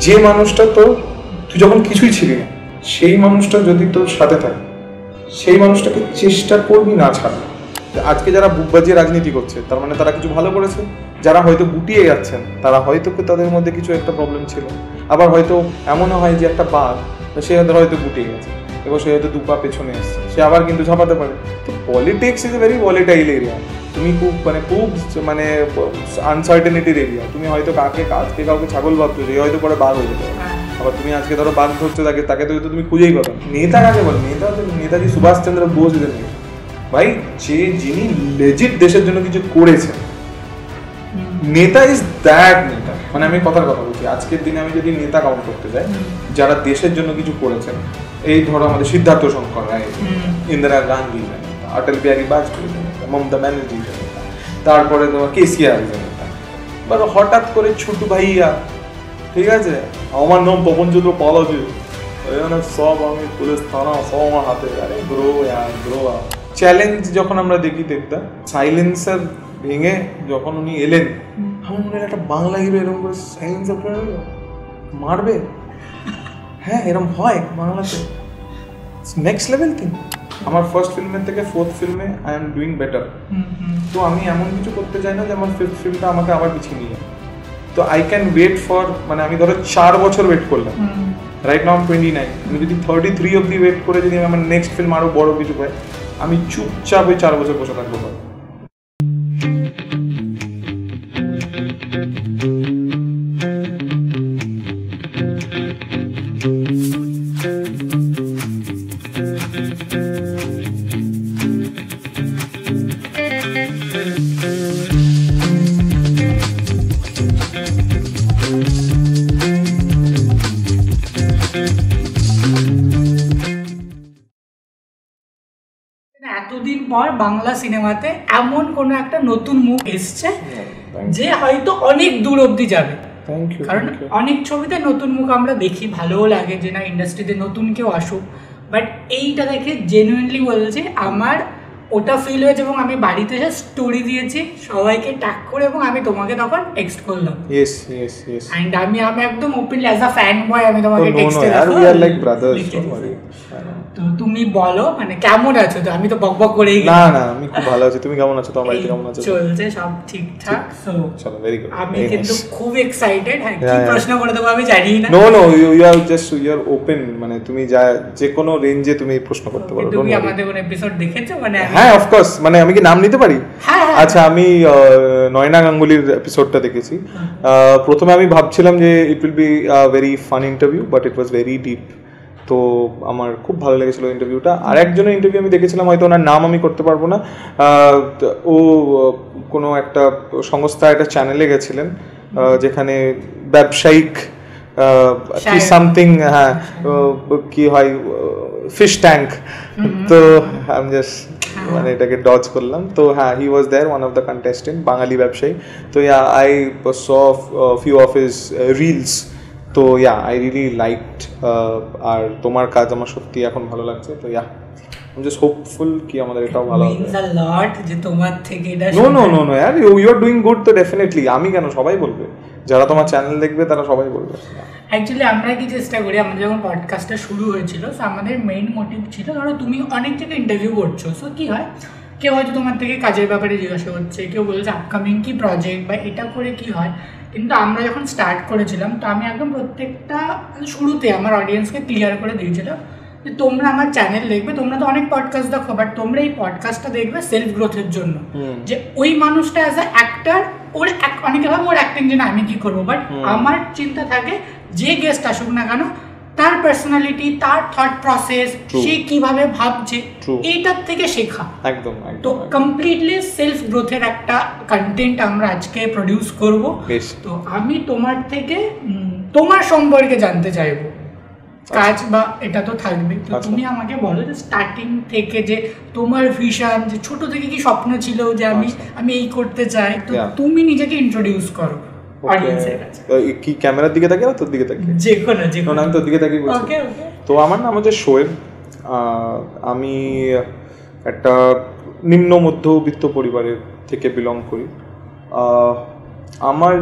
যে মানুষটা তুই যখন কিছুই ছিলি না, সেই মানুষটা যদি তোর সাথে থাকে, সেই মানুষটাকে চেষ্টা করবি না ছাড়া। আজকে যারা বুক বাজিয়ে রাজনীতি করছে, তার মানে তারা কিছু ভালো করেছে। যারা হয়তো গুটিয়ে যাচ্ছেন, তারা হয়তো তাদের মধ্যে কিছু একটা প্রবলেম ছিল। আবার হয়তো এমনও হয় যে একটা বাঘ, সে হয়তো গুটিয়ে গেছে, এবার সে হয়তো 2 পা পেছনে এসছে, সে আবার কিন্তু ঝাঁপাতে পারে। তো politics is a very volatile area. তুমি খুব আনসার্টেনিটির এরিয়া। তুমি হয়তো কাউকে ছাগল ভাবছো, সে হয়তো পরে বাঘ হয়ে যেতে পারে। আবার তুমি আজকে ধরো বাঘ ধরছো, তাকে তো তুমি খুঁজেই পাবে। নেতা কাকে বলে? নেতাজি সুভাষচন্দ্র বোস এদের নেই ভাই, যিনি লেজিট দেশের জন্য কিছু করেছেন। নেতা ইজ দ্যাট নেতা। মানে আমি কথার কথা বলছি, আজকের দিনে আমি যদি নেতা কাউন্ট করতে যাই যারা দেশের জন্য কিছু করেছেন, এই ধরো আমাদের সিদ্ধার্থ শঙ্কর রায়, ইন্দিরা গান্ধী, অটল বিহারী বাজপেয়ী, মমতা ব্যানার্জি, তারপরে তোমার কেসিআর নেতা। বাট হঠাৎ করে ছোটু ভাইয়া, ঠিক আছে, আমার নাম পবনচন্দ্র পাল আছে, সব আমি পুলিশ থানা সব আমার হাতে। আরে গ্রো চ্যালেঞ্জ যখন আমরা দেখতাম, সাইলেন্সার ভেঙে যখন উনি এলেন, আমার মনে হয় একটা বাংলা হিরো এরকম করে সাইলেন্সার মারবে। হ্যাঁ, এরকম হয় বাংলাতে, নেক্সট লেভেল থিং। আমার ফার্স্ট ফিল্মের থেকে 4th ফিল্মে আই এম ডুইং বেটার। তো আমি এমন কিছু করতে চাই না যে আমার 5th ফিল্মটা আমাকে আবার পিছিয়ে নিয়ে যায়। তো আই ক্যান ওয়েট ফর, মানে আমি ধরো 4 বছর ওয়েট করলাম, রাইট নাও 29, আমি যদি 33 অব্দি ওয়েট করে যদি আমার নেক্সট ফিল্ম আরো বড় কিছু পাই, আমি চুপচাপ ওই 4 বছর বসে থাকবো। এতদিন পর বাংলা সিনেমাতে এমন কোনো একটা নতুন মুখ এসছে যে হয়তো অনেক দূর অবধি যাবে। কারণ অনেক ছবিতে নতুন মুখ আমরা দেখি, ভালোও লাগে যে না ইন্ডাস্ট্রিতে নতুন কেউ আসুক, বাট এইটা দেখে জেনুইনলি বলছি আমার ওটা ফিল হয়েছে। এবং আমি বাড়িতে এসে স্টোরি দিয়েছি সবাইকে ট্যাগ করে, এবং আমি তোমাকে তখন টেক্সট করলাম। এন্ড আমি একদম openly as a fan boy আমি তোমাকে টেক্সট তো তুমি বলো মানে কেমন আছো? তো আমি তো বকবক করেই না আমি খুব ভালো আছি। তুমি কেমন আছো? তোমার বাড়িতে কেমন আছো? চলছে সব ঠিকঠাক। সো চলো, ভেরি গুড। আমি কিন্তু খুব এক্সাইটেড। হ্যাঁ, কি প্রশ্ন করে দেবো আমি জানি না। নো ইউ আর ওপেন, মানে তুমি যে কোনো রেঞ্জে তুমি প্রশ্ন করতে পারো। তুমি আমাদের কোন এপিসোড দেখেছো? মানে হ্যাঁ, অফ কোর্স। মানে আমি কি নাম নিতে পারি? আচ্ছা, আমি নয়না গাঙ্গুলির এপিসোডটা দেখেছি। প্রথমে আমি ভাবছিলাম যে it will be a very fun interview, but it was very deep. তো আমার খুব ভালো লেগেছিল ইন্টারভিউটা। আর একজনের ইন্টারভিউ আমি দেখেছিলাম, হয়তো ওনার নাম আমি করতে পারবো না। ও কোনো একটা সংস্থা, একটা চ্যানেলে গেছিলেন যেখানে ব্যবসায়িক কি সামথিং, হ্যাঁ কি হয়, ফিশ ট্যাঙ্ক। তো আমি জাস্ট মানে এটাকে ডজ করলাম। তো হ্যাঁ, he was there, one of the contestant, বাঙালি ব্যবসায়ী। তো I saw few of his reels. তো আই রিয়েলি লাইকড। আর তোমার কাজ আমার সত্যি এখন ভালো লাগছে। তো I'm just hopeful কি আমাদের এটাও ভালো হবে। means a lot যে তোমার থেকে এটা no यार, you are doing good, তো ডেফিনেটলি আমি কেন, সবাই বলবে, যারা তোমার চ্যানেল দেখবে তারা সবাই বলবে। অ্যাকচুয়ালি আমরা কি চেষ্টা করি, আমাদের যখন পডকাস্টটা শুরু হয়েছিল, সো আমাদের মেইন মোটিভ ছিল, ধরো তুমি অনেক জায়গায় ইন্টারভিউ করছো, সো কি হয়, কেউ হয়তো তোমার থেকে কাজের ব্যাপারে জিজ্ঞাসা করছে, কেউ বলছে আপকামিং কি প্রজেক্ট বা এটা করে কি হয়। কিন্তু আমরা যখন স্টার্ট করেছিলাম, তো আমি একদম প্রত্যেকটা শুরুতে আমার অডিয়েন্সকে ক্লিয়ার করে দিয়েছিলাম যে তোমরা আমার চ্যানেল দেখবে, তোমরা তো অনেক পডকাস্ট দেখো, বাট তোমরা এই পডকাস্টটা দেখবে সেলফ গ্রোথের জন্য। যে ওই মানুষটা অ্যাজ আ অ্যাক্টার, ওর অনেকে ভাবে ওর অ্যাক্টিং জন্য আমি কি করবো, বাট আমার চিন্তা থাকে যে গেস্ট আসুক না কেন, তার পার্সোনালিটি, তার থট প্রসেস, সে কিভাবে ভাবছে, এইটার থেকে শেখা। একদম। তো কমপ্লিটলি সেলফ গ্রোথের একটা কন্টেন্ট আমরা আজকে প্রডিউস করব। তো আমি তোমার থেকে তোমার সম্পর্কে জানতে চাইবো, কাজ বা এটা তো থাকবে। তো তুমি আমাকে বলো যে স্টার্টিং থেকে যে তোমার ভিশন, যে ছোট থেকে কি স্বপ্ন ছিল যে আমি এই করতে চাই, তো তুমি নিজেকে ইন্ট্রোডিউস করো অডিয়েন্সের কাছে। কি ক্যামেরার দিকে তাকিয়ে না তোর দিকে তাকিয়ে? যেকোনো আমি তোর দিকে তাকিয়ে বলছি। তো আমার নাম হচ্ছে শোয়েব। আমি একটা নিম্ন মধ্যবিত্ত পরিবারের থেকে বিলং করি। আমার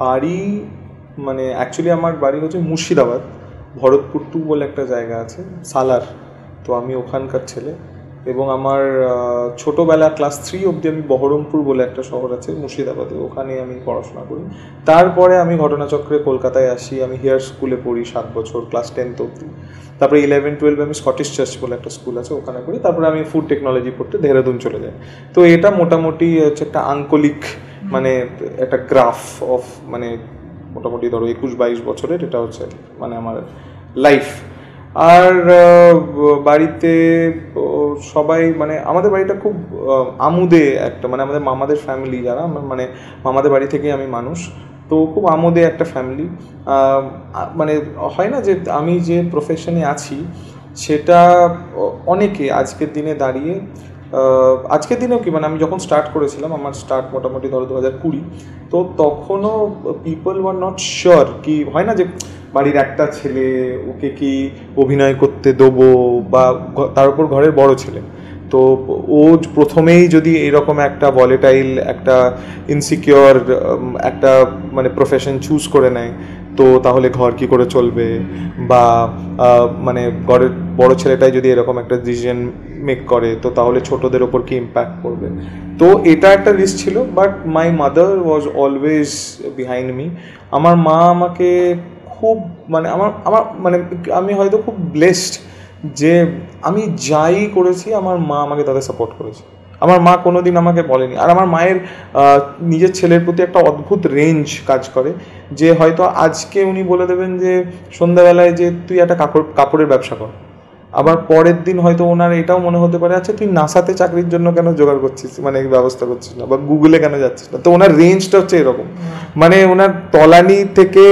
বাড়ি মানে অ্যাকচুয়ালি আমার বাড়ি হচ্ছে মুর্শিদাবাদ, ভরতপুর 2 বলে একটা জায়গা আছে, সালার। তো আমি ওখানকার ছেলে। এবং আমার ছোটোবেলা ক্লাস 3 অবধি আমি বহরমপুর বলে একটা শহর আছে মুর্শিদাবাদে, ওখানে আমি পড়াশোনা করি। তারপরে আমি ঘটনাচক্রে কলকাতায় আসি, আমি হেয়ার স্কুলে পড়ি 7 বছর, ক্লাস 10 অবধি। তারপরে 11-12 আমি স্কটিশ চার্চ বলে একটা স্কুল আছে ওখানে পড়ি। তারপরে আমি ফুড টেকনোলজি পড়তে দেহরাদুন চলে যাই। তো এটা মোটামুটি হচ্ছে একটা আঙ্কলিক মানে একটা গ্রাফ অফ মানে মোটামুটি ধরো 21-22 বছরের এটা হচ্ছে মানে আমার লাইফ। আর বাড়িতে সবাই মানে আমাদের বাড়িটা খুব আমোদে একটা, মানে আমাদের মামাদের ফ্যামিলি যারা, মানে মামাদের বাড়ি থেকে আমি মানুষ, তো খুব আমোদে একটা ফ্যামিলি। মানে হয় না যে আমি যে প্রফেশনে আছি সেটা অনেকে আজকের দিনে দাঁড়িয়ে, আজকের দিনেও কি মানে আমি যখন স্টার্ট করেছিলাম, আমার স্টার্ট মোটামুটি ধরো 2020, তো তখনও পিপল ওয়ার নট শিওর কি হয় না যে বাড়ির একটা ছেলে, ওকে কি অভিনয় করতে দেবো, বা তার উপর ঘরের বড় ছেলে, তো ও প্রথমেই যদি এরকম একটা ভলেটাইল একটা ইনসিকিওর একটা মানে প্রফেশন চুজ করে নেয়, তো তাহলে ঘর কি করে চলবে, বা মানে ঘরের বড় ছেলেটাই যদি এরকম একটা ডিসিশন মেক করে, তো তাহলে ছোটদের ওপর কি ইম্প্যাক্ট করবে। তো এটা একটা রিস্ক ছিল, but my mother was always behind me. আমার মা আমাকে খুব মানে আমার আমার মানে আমি হয়তো খুব ব্লেসড যে আমি যাই করেছি আমার মা আমাকে তাদের সাপোর্ট করেছে। আমার মা কোনোদিন আমাকে বলেনি। আর আমার মায়ের নিজের ছেলের প্রতি একটা অদ্ভুত রেঞ্জ কাজ করে, যে হয়তো আজকে উনি বলে দেবেন যে সন্ধ্যাবেলায় যে তুই একটা কাপড়ের ব্যবসা কর, আবার পরের দিন হয়তো ওনার এটাও মনে হতে পারে আচ্ছা তুই নাসাতে চাকরির জন্য কেন জোগাড় করছিস, মানে ব্যবস্থা করছিস না, বা গুগলে কেন যাচ্ছিস না। তো ওনার রেঞ্জটা হচ্ছে এরকম, মানে ওনার তলানি থেকে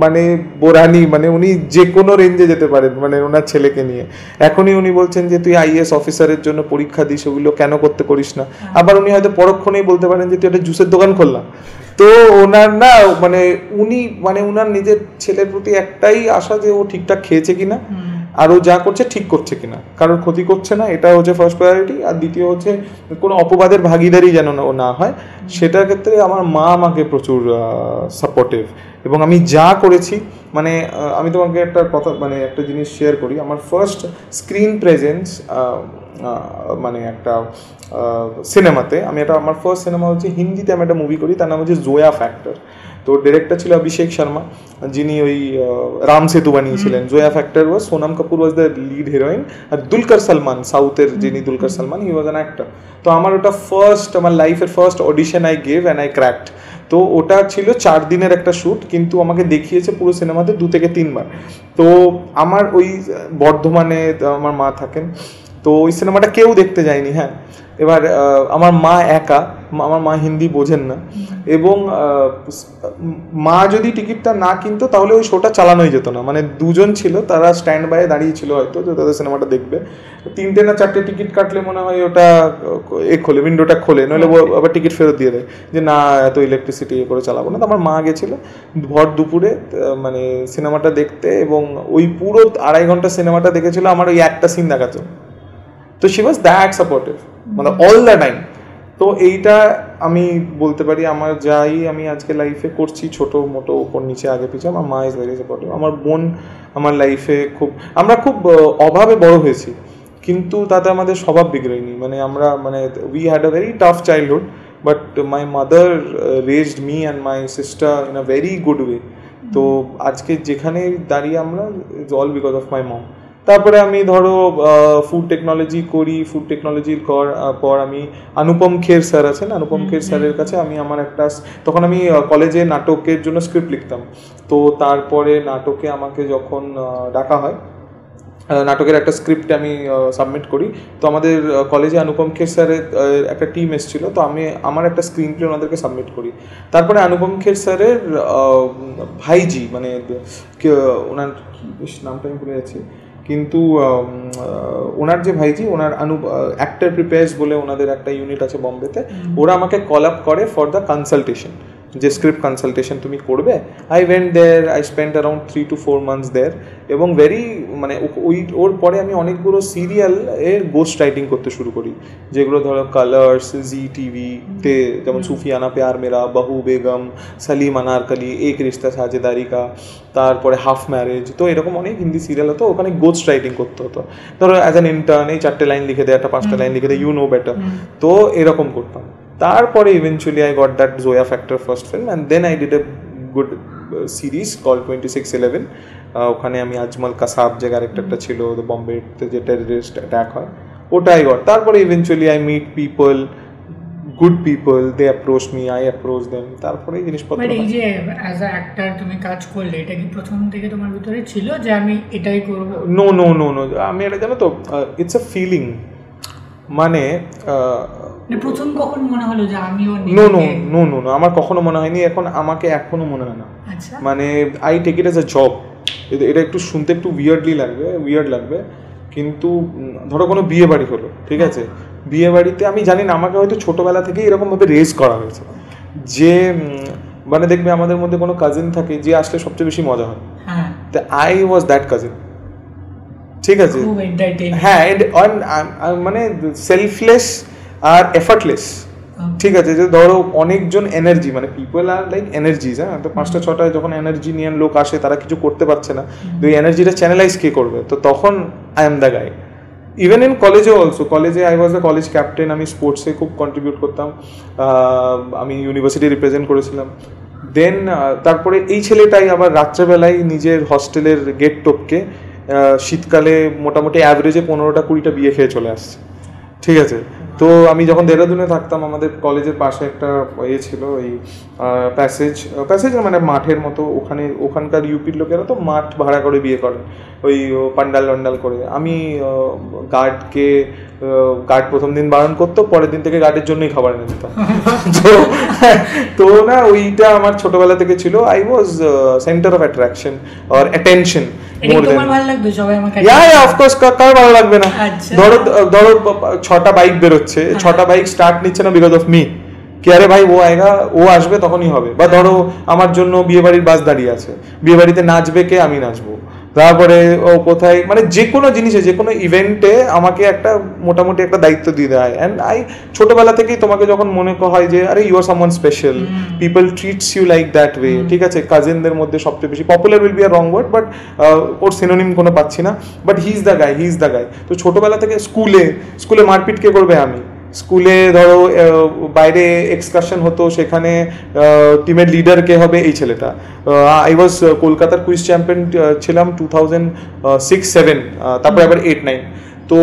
মানে বোরানি, মানে উনি যে কোনো রেঞ্জে যেতে পারেন মানে ওনার ছেলেকে নিয়ে। এখনই উনি বলছেন যে তুই আইএএস অফিসারের জন্য পরীক্ষা দিস, ওগুলো কেন করিস না। আবার উনি হয়তো পরক্ষণেই বলতে পারেন যে তুই একটা জুসের দোকান খুললাম। তো ওনার না মানে উনি মানে ওনার নিজের ছেলের প্রতি একটাই আশা যে ও ঠিকঠাক খেয়েছে কিনা, আর ও যা করছে ঠিক করছে কিনা, কারোর ক্ষতি করছে না, এটা হচ্ছে ফার্স্ট প্রায়োরিটি। আর দ্বিতীয় হচ্ছে কোনো অপবাদের ভাগিদারি যেন না হয়, সেটার ক্ষেত্রে আমার মা আমাকে প্রচুর সাপোর্টিভ। এবং আমি যা করেছি মানে আমি তোমাকে একটা কথা মানে একটা জিনিস শেয়ার করি। আমার ফার্স্ট স্ক্রিন প্রেজেন্স মানে একটা সিনেমাতে, আমি এটা আমার ফার্স্ট সিনেমা হচ্ছে হিন্দিতে, আমি একটা মুভি করি, তার নাম হচ্ছে জোয়া ফ্যাক্টর। তো ডিরেক্টর ছিল অভিষেক শর্মা, যিনি ওই রাম সেতু বানিয়েছিলেন। Zoya factor was Sonam Kapoor was the lead heroine, আর দুলকার সালমান, সাউথের যিনি Dulquer Salmaan, he was an actor. তো আমার ওটা ফার্স্ট, আমার লাইফের first audition I gave and I cracked. তো ওটা ছিল 4 দিনের একটা শ্যুট, কিন্তু আমাকে দেখিয়েছে পুরো সিনেমাতে 2 থেকে 3 বার। তো আমার ওই বর্ধমানে আমার মা থাকেন, তো ওই সিনেমাটা কেউ দেখতে যায়নি। হ্যাঁ, এবার আমার মা একা, আমার মা হিন্দি বোঝেন না, এবং মা যদি টিকিটটা না কিনতো তাহলে ওই শোটা চালানোই যেত না। মানে 2 জন ছিল, তারা স্ট্যান্ড বাইয়ে দাঁড়িয়ে ছিল হয়তো যে তাদের সিনেমাটা দেখবে। 3টে না 4টে টিকিট কাটলে মনে হয় ওটা খোলে, উইন্ডোটা খোলে, নইলে আবার টিকিট ফেরত দিয়ে দেয় যে না এত ইলেকট্রিসিটি করে চালাবো না। তো আমার মা গেছিল ভর দুপুরে মানে সিনেমাটা দেখতে, এবং ওই পুরো 2.5 ঘন্টা সিনেমাটা দেখেছিল আমার ওই একটা সিন দেখার জন্য। তো শি ওয়াজ দ্যাট সাপোর্টিভ মানে অল দ্য টাইম। তো এইটা আমি বলতে পারি আমার যাই আমি আজকে লাইফে করছি, ছোটো মোটো ওপর নিচে আগে পিছিয়ে, আমার মা ইজ ভেরি সাপোর্টিভ। আমার বোন আমার লাইফে আমরা খুব অভাবে বড় হয়েছি, কিন্তু তাতে আমাদের স্বভাব বিগড়েনি। মানে আমরা মানে we had a very tough childhood, but my mother raised me and my sister in a very good way. তো আজকে যেখানে দাঁড়িয়ে আমরা, it's all because of my mom. তারপরে আমি ধরো ফুড টেকনোলজি করি, ফুড টেকনোলজির পর আমি অনুপম খের স্যার আছেন, অনুপম খের স্যারের কাছে আমি আমার একটা, তখন আমি কলেজে নাটকের জন্য স্ক্রিপ্ট লিখতাম। তো তারপরে নাটকে আমাকে যখন ডাকা হয়, নাটকের একটা স্ক্রিপ্ট আমি সাবমিট করি, তো আমাদের কলেজে অনুপম খের স্যারের একটা টিম এসেছিল, তো আমি আমার একটা স্ক্রিন প্লে ওনাদেরকে সাবমিট করি। তারপরে অনুপম খের স্যারের ভাইজি মানে ওনার বেশ নামটা আমি ভুলে যাচ্ছি, কিন্তু ওনার যে ভাইজি, ওনার অ্যাক্টর প্রিপেয়ার্স বলে ওনাদের একটা ইউনিট আছে বম্বেতে, ওরা আমাকে কল আপ করে ফর দ্য কনসালটেশন যে স্ক্রিপ্ট কনসালটেশন তুমি করবে। I went there, I spend around 3 to 4 months there, এবং ভেরি মানে ওর পরে আমি অনেকগুলো সিরিয়াল এর গোস্ট রাইটিং করতে শুরু করি, যেগুলো ধরো কালার্স, জি টিভিতে, যেমন সুফিয়ানা প্যার মেরা, বাহু বেগম, সালিম আনারকলি, এক রিশতা সাজেদারি কা, তারপরে হাফ ম্যারেজ, তো এরকম অনেক হিন্দি সিরিয়াল হতো, ওখানে গোস্ট রাইটিং করতে হতো। ধরো অ্যাজ অ্যান ইন্টার্ন এই 4টে লাইন লিখে দেয়, একটা 5টা লাইন লিখে দেয়, ইউ নো বেটার, তো এরকম করতাম। তারপরে eventually I got that Zoya factor first film, and then I did a good series call 2611। ওখানে আমি আজমল কাসাব যে ক্যারেক্টারটা ছিল বম্বেতে যে টেররিস্ট অ্যাটাক হয়, ওটাই গট। তারপরে eventually I meet people, good people, they approach me, I approach them, তারপরে এই জিনিসপত্র। বাট এই যে অ্যাজ আ অ্যাক্টর তুমি কাজ করলে, এটা কি প্রথম থেকে তোমার ভিতরে ছিল যে আমি এটাই করব? নো নো নো নো, আমি এটা জানো তো, ইটস আ ফিলিং, মানে প্রথম কখন মনে হলো যে আমিও no no no no no, আমার কখনো মনে হয়নি, এখন আমাকে এখনো মনে হয় না। আচ্ছা, মানে I take it as a job. এটা একটু শুনতে একটু উইয়ার্ড লাগবে, কিন্তু ধরো কোনো বিয়ে বাড়ি হলো, ঠিক আছে, বিয়ে বাড়িতে আমি জানি না, আমাকে হয়তো ছোটোবেলা থেকেই এরকমভাবে রেজ করা হয়েছে যে মানে দেখবে আমাদের মধ্যে কোনো কাজিন থাকে যে আসলে সবচেয়ে বেশি মজা হয়, তো আই ওয়াজ দ্যাট কাজিন, ঠিক আছে। হ্যাঁ, মানে সেলফলেস আর এফার্টলেস, ঠিক আছে। যে ধরো অনেকজন এনার্জি, মানে পিপল আর লাইক এনার্জিজ, হ্যাঁ, তো 5টা 6টা যখন এনার্জি নিয়ে লোক আসে, তারা কিছু করতে পারছে না, তো এই এনার্জিটা চ্যানেলাইজ কে করবে, তো তখন I am the guy. Even in কলেজে অলসো, কলেজে I was the college captain, আমি স্পোর্টসে খুব কন্ট্রিবিউট করতাম, আমি ইউনিভার্সিটি রিপ্রেজেন্ট করেছিলাম। দেন তারপরে এই ছেলেটাই আবার রাত্রেবেলায় নিজের হস্টেলের গেট টপকে শীতকালে মোটামুটি অ্যাভারেজে 15টা 20টা বিয়ে খেয়ে চলে আসছে, ঠিক আছে। তো আমি যখন দেহরাদুনে থাকতাম, আমাদের কলেজের পাশে একটা ইয়ে ছিল, ওই প্যাসেজ মানে মাঠের মতো, ওখানকার ইউপির লোকেরা তো মাঠ ভাড়া করে বিয়ে করে, ওই পান্ডাল করে। আমি গার্ড প্রথম দিন বারণ করতো, পরের দিন থেকে গার্ডের জন্যই খাবার এনে দিতাম। তো না, ওইটা আমার ছোটবেলা থেকে ছিল। I was centre of attraction or attention. কার ভালো লাগবে না? ধরো 6টা বাইক বেরোচ্ছে, 6টা বাইক স্টার্ট নিচ্ছে না বিকজ অফ মি, কি আরে ভাই ও আসবে তখনই হবে। বা ধরো আমার জন্য বিয়ে বাড়ির বাস দাঁড়িয়ে আছে, বিয়ে বাড়িতে নাচবে কে, আমি নাচবো। তারপরে ও কোথায়, মানে যে কোনো জিনিসে, যে কোনো ইভেন্টে আমাকে একটা মোটামুটি একটা দায়িত্ব দিয়ে দেয়। অ্যান্ড ছোটবেলা থেকেই তোমাকে যখন মনে হয় যে আরে you are someone special, people treats you like that way, ঠিক আছে। কাজিনদের মধ্যে সবচেয়ে বেশি popular will be a wrong word, but ওর সিনোনিম কোনো পাচ্ছি না, but he is the guy. তো ছোটবেলা থেকে স্কুলে মারপিট কে করবে? আমি। স্কুলে ধরো বাইরে এক্সকারশন হতো, সেখানে টিমের লিডার কে হবে? এই ছেলেটা। আই ওয়াজ কলকাতার কুইজ চ্যাম্পিয়ন ছিলাম 2006-07, তারপরে আবার 8-9। তো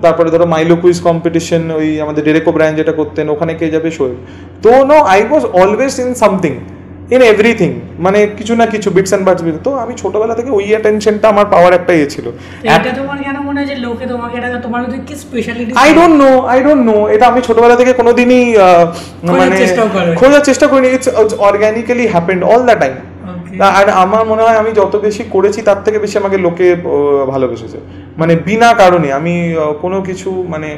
তারপরে ধরো মাইলো কুইজ কম্পিটিশন, ওই আমাদের ডেরেক ওব্রায়ান যেটা করতেন, ওখানে কে যাবে? শোয়েব। তো no, I was always in something, in everything, মানে কিছু না কিছু বিটস অ্যান্ড বাটস। তো আমি ছোটবেলা থেকে ওই অ্যাটেনশনটা আমার পাওয়ার একটা ইয়ে ছিল। এটা তোমার কেন মনে হয় যে লোকে তোমাকে এটা তোমার মধ্যে কি স্পেশালিটি? আই ডোন্ট নো, এটা আমি ছোটবেলা থেকে কোনোদিনই মানে খোঁজার চেষ্টা করিনি। It's organically happened all the time. আর আমার মনে হয় আমি যত বেশি করেছি তার থেকে বেশি আমাকে লোকে ভালোবেসেছে, মানে বিনা কারণে। আমি কোনো কিছু মানে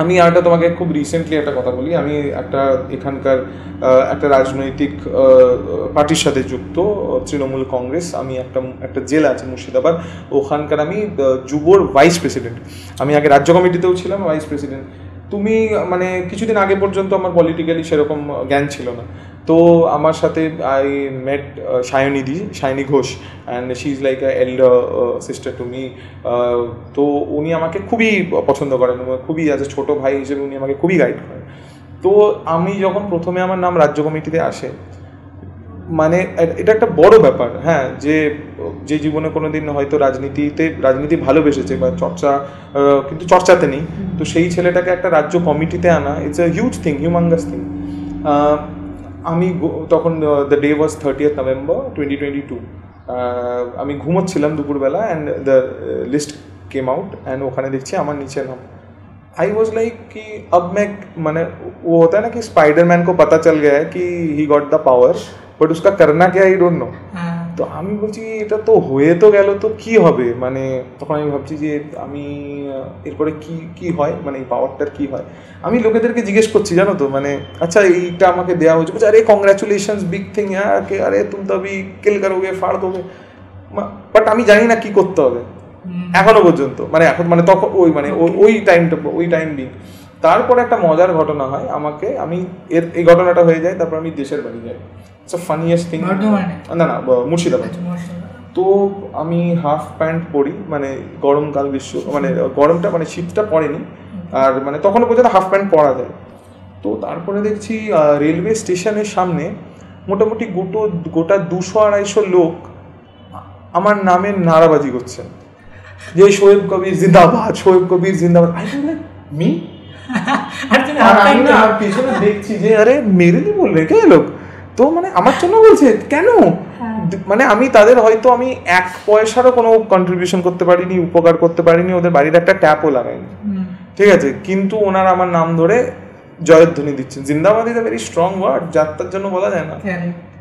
আমি আরটা তোমাকে খুব রিসেন্টলি একটা কথা বলি। আমি এখানকার একটা রাজনৈতিক পার্টির সাথে যুক্ত, তৃণমূল কংগ্রেস। আমি একটা জেলা আছে মুর্শিদাবাদ, ওখানকার আমি যুবর ভাইস প্রেসিডেন্ট। আমি আগে রাজ্য কমিটিতেও ছিলাম, ভাইস প্রেসিডেন্ট। তুমি মানে কিছুদিন আগে পর্যন্ত আমার পলিটিক্যালি সেরকম জ্ঞান ছিল না। তো আমার সাথে I met Sayani Ghosh, and she is like a elder sister to me. তো উনি আমাকে খুবই পছন্দ করেন, খুবই অ্যাজ এ ছোটো ভাই হিসেবে উনি আমাকে খুবই গাইড করেন। তো আমি যখন প্রথমে আমার নাম রাজ্য কমিটিতে আসে, মানে এটা একটা বড় ব্যাপার, হ্যাঁ, যে জীবনে কোনো দিন হয়তো রাজনীতি ভালোবেসেছে বা কিন্তু চর্চাতে নেই, তো সেই ছেলেটাকে একটা রাজ্য কমিটিতে আনা, it's a huge thing, humongous thing. আমি তখন the day was 30th November 2022। আমি ঘুমোচ্ছিলাম দুপুরবেলা, and the list came out, and ওখানে দেখছি আমার নিচে নাম। आई वॉज लाइक कि अब मैं मैंने वो होता है ना कि स्पाइडरमैन को पता चल गया है कि he got the power, but उसका करना क्या आई डोंट नो। তো আমি বলছি এটা তো হয়ে তো গেল, তো কি হবে, মানে তখন আমি ভাবছি যে আমি এরপরে কি কি হয়, মানে এই পাওয়ারটার কি হয়। আমি লোকেদেরকে জিজ্ঞেস করছি জানো তো, মানে আচ্ছা এইটা আমাকে দেওয়া হয়েছে, বলছে আরে কংগ্রাচুলেশনস বিগ থিং, হ্যাঁ আরে তুমি তো अभी কিল করোগে ফাড় দোগে, বাট আমি জানি না কি করতে হবে এখনো পর্যন্ত, মানে এখন মানে তখন ওই মানে ওই টাইমটা ওই টাইম দিন। তারপরে একটা মজার ঘটনা হয় আমাকে, আমি এই ঘটনাটা হয়ে যায়, তারপর আমি দেশের বাড়ি যাই। It's a funniest thing. না না, মুর্শিদাবাদ। তো আমি হাফ প্যান্ট পরি, মানে গরমকাল গ্রীষ্ম, মানে গরমটা মানে শীতটা পড়েনি, আর মানে তখনও পর্যন্ত হাফ প্যান্ট পরা যায়। তো তারপরে দেখছি রেলওয়ে স্টেশনের সামনে মোটামুটি গোটা 200-250 লোক আমার নামে নারাবাজি করছে, যে শোয়েব কবির জিন্দাবাদ, শোয়েব কবির জিন্দাবাদ। আই বল লাইক মি, আর পিছনে দেখছি যে আরে মেরে লি বল রে কে লোক, তো মানে আমার জন্য বলছে কেন, মানে আমি তাদের হয়তো আমি 1 পয়সারও কোনো কন্ট্রিবিউশন করতে পারিনি, উপকার করতে পারিনি, ওদের বাড়ির একটা ট্যাপও লাগাইনি, ঠিক আছে, কিন্তু ওনারা আমার নাম ধরে জয়ধ্বনি দিচ্ছেন। জিন্দাবাদ is a very strong word, যার তার জন্য বলা যায় না।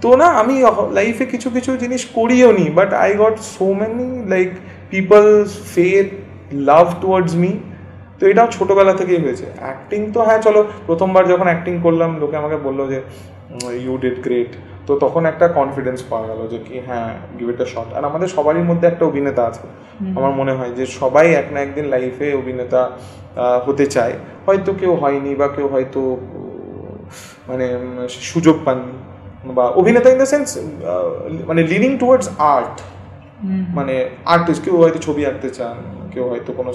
তো না আমি লাইফে কিছু কিছু জিনিস করিও নি, but I got so many like peoples faith, love towards me. তো এটাও ছোটোবেলা থেকেই হয়েছে। অ্যাক্টিং তো হ্যাঁ চলো, প্রথমবার যখন অ্যাক্টিং করলাম লোকে আমাকে বললো যে ইউ ডিড গ্রেট, তো তখন একটা কনফিডেন্স পাওয়া গেল যে কি হ্যাঁ গিভ ইট আ শট। আর আমাদের সবারই মধ্যে একটা অভিনেতা আছে, আমার মনে হয় যে সবাই এক না একদিন লাইফে অভিনেতা হতে চায়, হয়তো কেউ হয়নি বা কেউ হয়তো মানে সুযোগ পাননি, বা অভিনেতা ইন দ্য সেন্স মানে লিনিং টুয়ার্ডস আর্ট, মানে আর্টিস্ট, কেউ হয়তো ছবি আঁকতে চান, কেউ হয়তো কোনো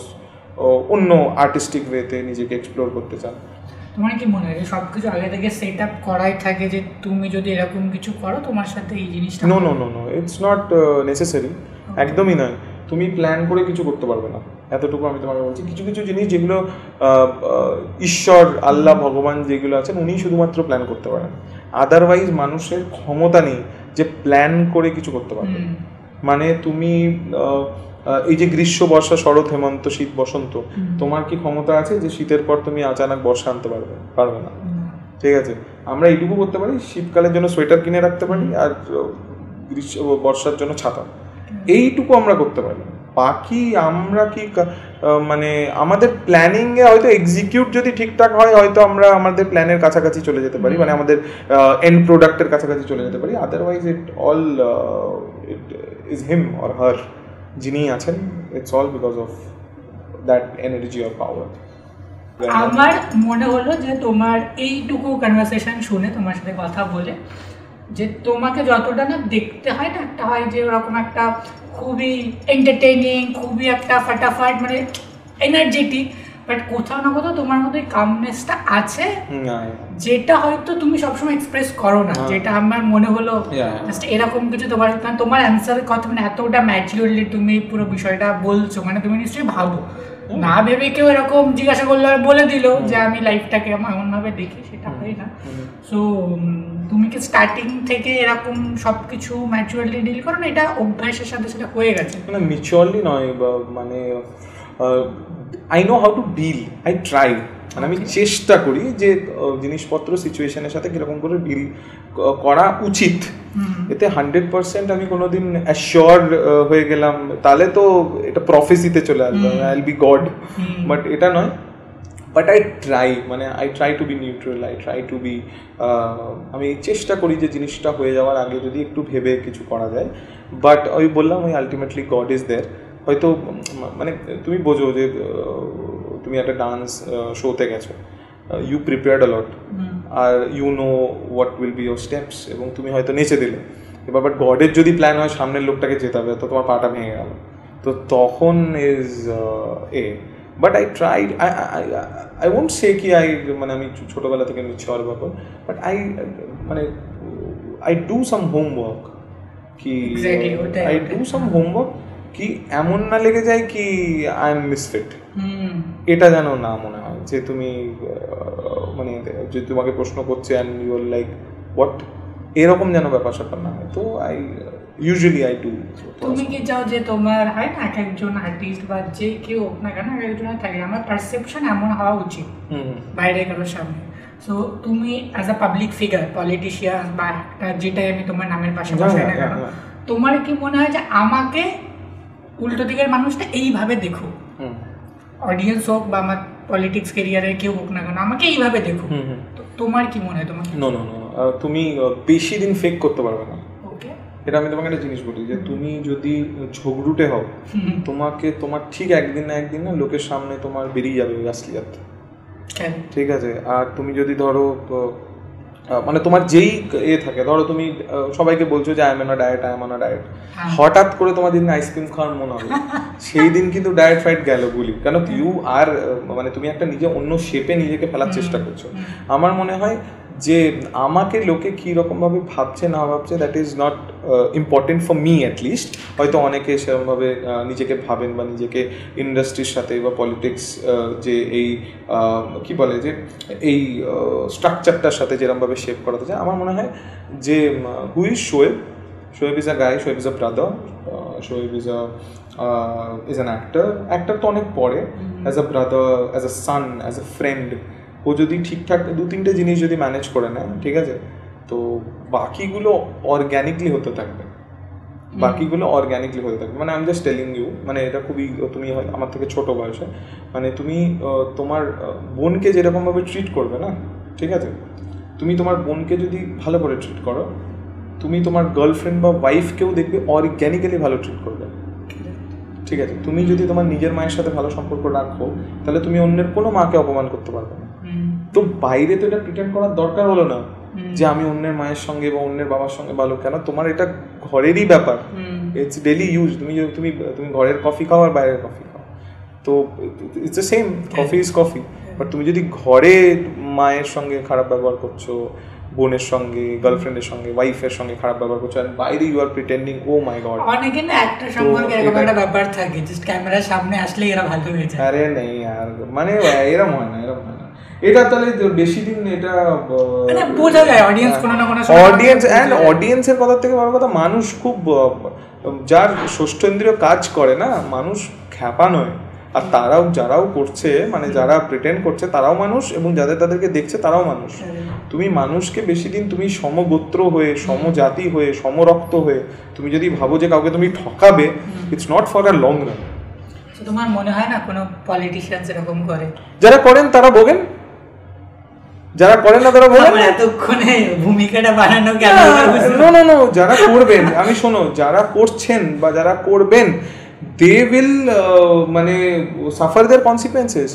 অন্য আর্টিস্টিক ওয়েতে নিজেকে এক্সপ্লোর করতে চান। তোমার কি মনে হয় যে সব কিছু আগে থেকে সেট আপ করাই থাকে, যে তুমি যদি এরকম কিছু করো তোমার সাথে এই জিনিসটা? No no no no, it's not necessary, একদমই নয়। তুমি প্ল্যান করে কিছু করতে পারবে না, এতটুকু আমি তোমাকে বলছি। কিছু কিছু জিনিস যেগুলো ঈশ্বর, আল্লাহ, ভগবান যেগুলো আছেন উনি শুধুমাত্র প্ল্যান করতে পারেন, আদারওয়াইজ মানুষের ক্ষমতা নেই যে প্ল্যান করে কিছু করতে পারবে। মানে তুমি এই যে গ্রীষ্ম, বর্ষা, শরৎ, হেমন্ত, শীত, বসন্ত, তোমার কি ক্ষমতা আছে যে শীতের পর তুমি আচানক বর্ষা আনতে পারবে না, ঠিক আছে। আমরা এইটুকু করতে পারি, শীতকালের জন্য সোয়েটার কিনে রাখতে পারি, আর গ্রীষ্ম বর্ষার জন্য ছাতা, এইটুকু আমরা করতে পারি। বাকি আমরা কি মানে আমাদের প্ল্যানিংয়ে হয়তো এক্সিকিউট যদি ঠিকঠাক হয়, হয়তো আমরা আমাদের প্ল্যানের কাছাকাছি চলে যেতে পারি, মানে আমাদের এন্ড প্রোডাক্টের কাছাকাছি চলে যেতে পারি। Otherwise it all it is him or her, যিনি আছেন, it's all because of that energy or power. আমার মনে হলো যে তোমার এইটুকু কনভারসেশন শুনে, তোমার সাথে কথা বলে, যে তোমাকে যতটা না দেখতে হয় না, একটা হয় যে ওরকম একটা খুবই এন্টারটেইনিং, খুবই একটা ফাটাফাট, মানে এনার্জেটিক, বাট কোথাও না কোথাও তোমার মধ্যে কামনেসটা আছে, যেটা হয়তো তুমি সবসময় এক্সপ্রেস করো না, যেটা আমার মনে হলো জাস্ট এরকম কিছু তোমার অ্যান্সারের কথা, মানে এতটা ম্যাচিউরলি তুমি পুরো বিষয়টা বলছো, মানে তুমি নিশ্চয়ই ভাবো না, ভেবে কেউ এরকম জিজ্ঞাসা করলো আর বলে দিল যে আমি লাইফটাকে এমনভাবে দেখি, সেটা হয় না। সো তুমি কি স্টার্টিং থেকে এরকম সব কিছু ম্যাচুয়ারলি ডিল করো না, এটা অভ্যাসের সাথে সেটা হয়ে গেছে? না ম্যাচুয়ারলি নয়, মানে I know how to deal, I try, মানে আমি চেষ্টা করি যে জিনিসপত্র সিচুয়েশনের সাথে কীরকম করে ডিল করা উচিত। এতে 100% আমি কোনোদিন অ্যাশিওর হয়ে গেলাম তাহলে তো এটা প্রফেসিতে চলে আসবে, I will be God, but এটা নয়। বাট আই ট্রাই, মানে I try to be neutral, I try to be, আমি চেষ্টা করি যে জিনিসটা হয়ে যাওয়ার আগে যদি একটু ভেবে কিছু করা যায়। বাট আমি বললাম ওই আলটিমেটলি গড ইজ দেয়ার। হয়তো মানে তুমি বোঝো যে তুমি একটা ডান্স শোতে গেছো, ইউ প্রিপেয়ার্ড আ লট, আর you know what will be your steps, এবং তুমি হয়তো নেচে দিলে। এবার বাট গডের যদি প্ল্যান হয় সামনের লোকটাকে জেতাবে, তো তোমার পাটা ভেঙে গেল, তো তখন is but I try, I won't say কি মানে আমি ছোটোবেলা থেকে নিচ্ছি অল ব্যাপার, বাট মানে আই ডু সাম হোমওয়ার্ক, কি আই ডু সাম হোমওয়ার্ক, কি এমন না লেগে যায় কি আই এম মিসফিট, এটা যেন না মনে হয় যে তুমি মানে যে তোমাকে প্রশ্ন করছে and you are like what, এরকম যেন ব্যাপার স্যাপার না হয়। তো ইউজুয়ালি আই ডু। তুমি কি চাও যে তোমার হয় না এক একজন আর্টিস্ট বা যে কেউ হোক না কেন, এক একজনের থাকে আমার পারসেপশন এমন হওয়া উচিত বাইরে কারোর সামনে। সো তুমি as a public figure, politician বা একটা, যেটাই আমি তোমার নামের পাশে বসাই না কেন, তোমার কি মনে হয় যে আমাকে উল্টো দিকের মানুষটা এইভাবে দেখো, অডিয়েন্স হোক বা আমার পলিটিক্স কেরিয়ারে কেউ হোক না কেন, আমাকে এইভাবে দেখো, তোমার কি মনে হয়? তোমার নো নো নো, তুমি বেশি দিন ফেক করতে পারবে না। এটা আমি তোমাকে একটা জিনিস বলি, যে তুমি যদি ঝগড়ুটে হও, তোমার ঠিক একদিন না লোকের সামনে তোমার বেরিয়ে যাবে ওই আসলিয়াত, ঠিক আছে? আর তুমি যদি ধরো মানে তোমার যেই থাকে, ধরো তুমি সবাইকে বলছো যে I am on a diet, হঠাৎ করে তোমার দিন আইসক্রিম খাওয়ার মনে হবে, সেই দিন কিন্তু ডায়েট ফাইট গেল বলি, কেন ইউ আর মানে তুমি একটা নিজে অন্য শেপে নিজেকে ফেলার চেষ্টা করছো। আমার মনে হয় যে আমাকে লোকে কীরকমভাবে ভাবছে না ভাবছে, that is not important for me at least. হয়তো অনেকে সেরকমভাবে নিজেকে ভাবেন বা নিজেকে ইন্ডাস্ট্রির সাথে বা পলিটিক্স যে এই কী বলে যে এই স্ট্রাকচারটার সাথে যেরকমভাবে শেপ করাতে চায়। আমার মনে হয় যে who is Shoaib is a guy, Shoaib is a brother, Shoaib is an actor তো অনেক পরে, as a brother, as a son, as a friend. ও যদি ঠিকঠাক 2-3টে জিনিস যদি ম্যানেজ করে নেয়, ঠিক আছে, তো বাকিগুলো অর্গ্যানিকলি হতে থাকবে, মানে আমি জাস্ট টেলিং ইউ, মানে এটা খুবই, তুমি আমার থেকে ছোট বয়সে, মানে তুমি তোমার বোনকে যেরকমভাবে ট্রিট করবে না, ঠিক আছে, তুমি তোমার বোনকে যদি ভালো করে ট্রিট করো, তুমি তোমার গার্লফ্রেন্ড বা ওয়াইফকেও দেখবে অর্গ্যানিক্যালি ভালো ট্রিট করবে, ঠিক আছে? তুমি যদি তোমার নিজের মায়ের সাথে ভালো সম্পর্ক রাখো, তাহলে তুমি অন্যের কোনো মাকে অপমান করতে পারবে না। তো বাইরে তো এটা প্রিটেন্ড করার দরকার হলো না যে আমি অন্যের মায়ের সঙ্গে বা অন্যের বাবার সঙ্গে ভালো, কেন তোমার এটা ঘরেরই ব্যাপার, ইটস ডেলি ইউজ। তুমি ঘরের কফি খাও আর বাইরের কফি খাও, তো it's the same, coffee is coffee. But তুমি যদি ঘরে মায়ের সঙ্গে খারাপ ব্যবহার করছো, বোনের সঙ্গে, গার্লফ্রেন্ডের সঙ্গে, ওয়াইফের সঙ্গে খারাপ ব্যবহার করছো, আর বাইরে you are pretending, oh my god. অনেকে না একটা সম্পর্কে এরকম একটা ব্যাপার থাকে, জাস্ট ক্যামেরার সামনে আসলে এরা ভালো হয়ে যায়। আরে নেই আর, মানে এরকম হয় না। এটা তাহলে বেশি দিন এটা মানে বোঝা যায় অডিয়েন্স কোনো না কোনো অডিয়েন্সের কথা থেকে বড় কথা, মানুষ খুব, যার ষষ্ঠেন্দ্রিয় কাজ করে না, মানুষ খ্যাপা নয়। আর যারাও করছে, মানে যারা প্রিটেন্ড করছে তারাও মানুষ, এবং তাদেরকে দেখছে তারাও মানুষ। তুমি মানুষকে বেশি দিন, তুমি সমগোত্র হয়ে, সমজাতি হয়ে, সমরক্ত হয়ে তুমি যদি ভাবো যে কাউকে তুমি ঠকাবে, it's not for a long run. তোমার মনে হয় না কোনো পলিটিশিয়ানস এরকম করে? যারা করেন তারা ভোগেন, যারা করেন না তারা বলেন এতক্ষণে ভূমিকাটা বানানো কেন? নো, যারা করবেন, আমি শোনো, যারা করছেন বা যারা করবেন, দে উইল মানে সাফার দেয়ার কনসিকুয়েন্সেস।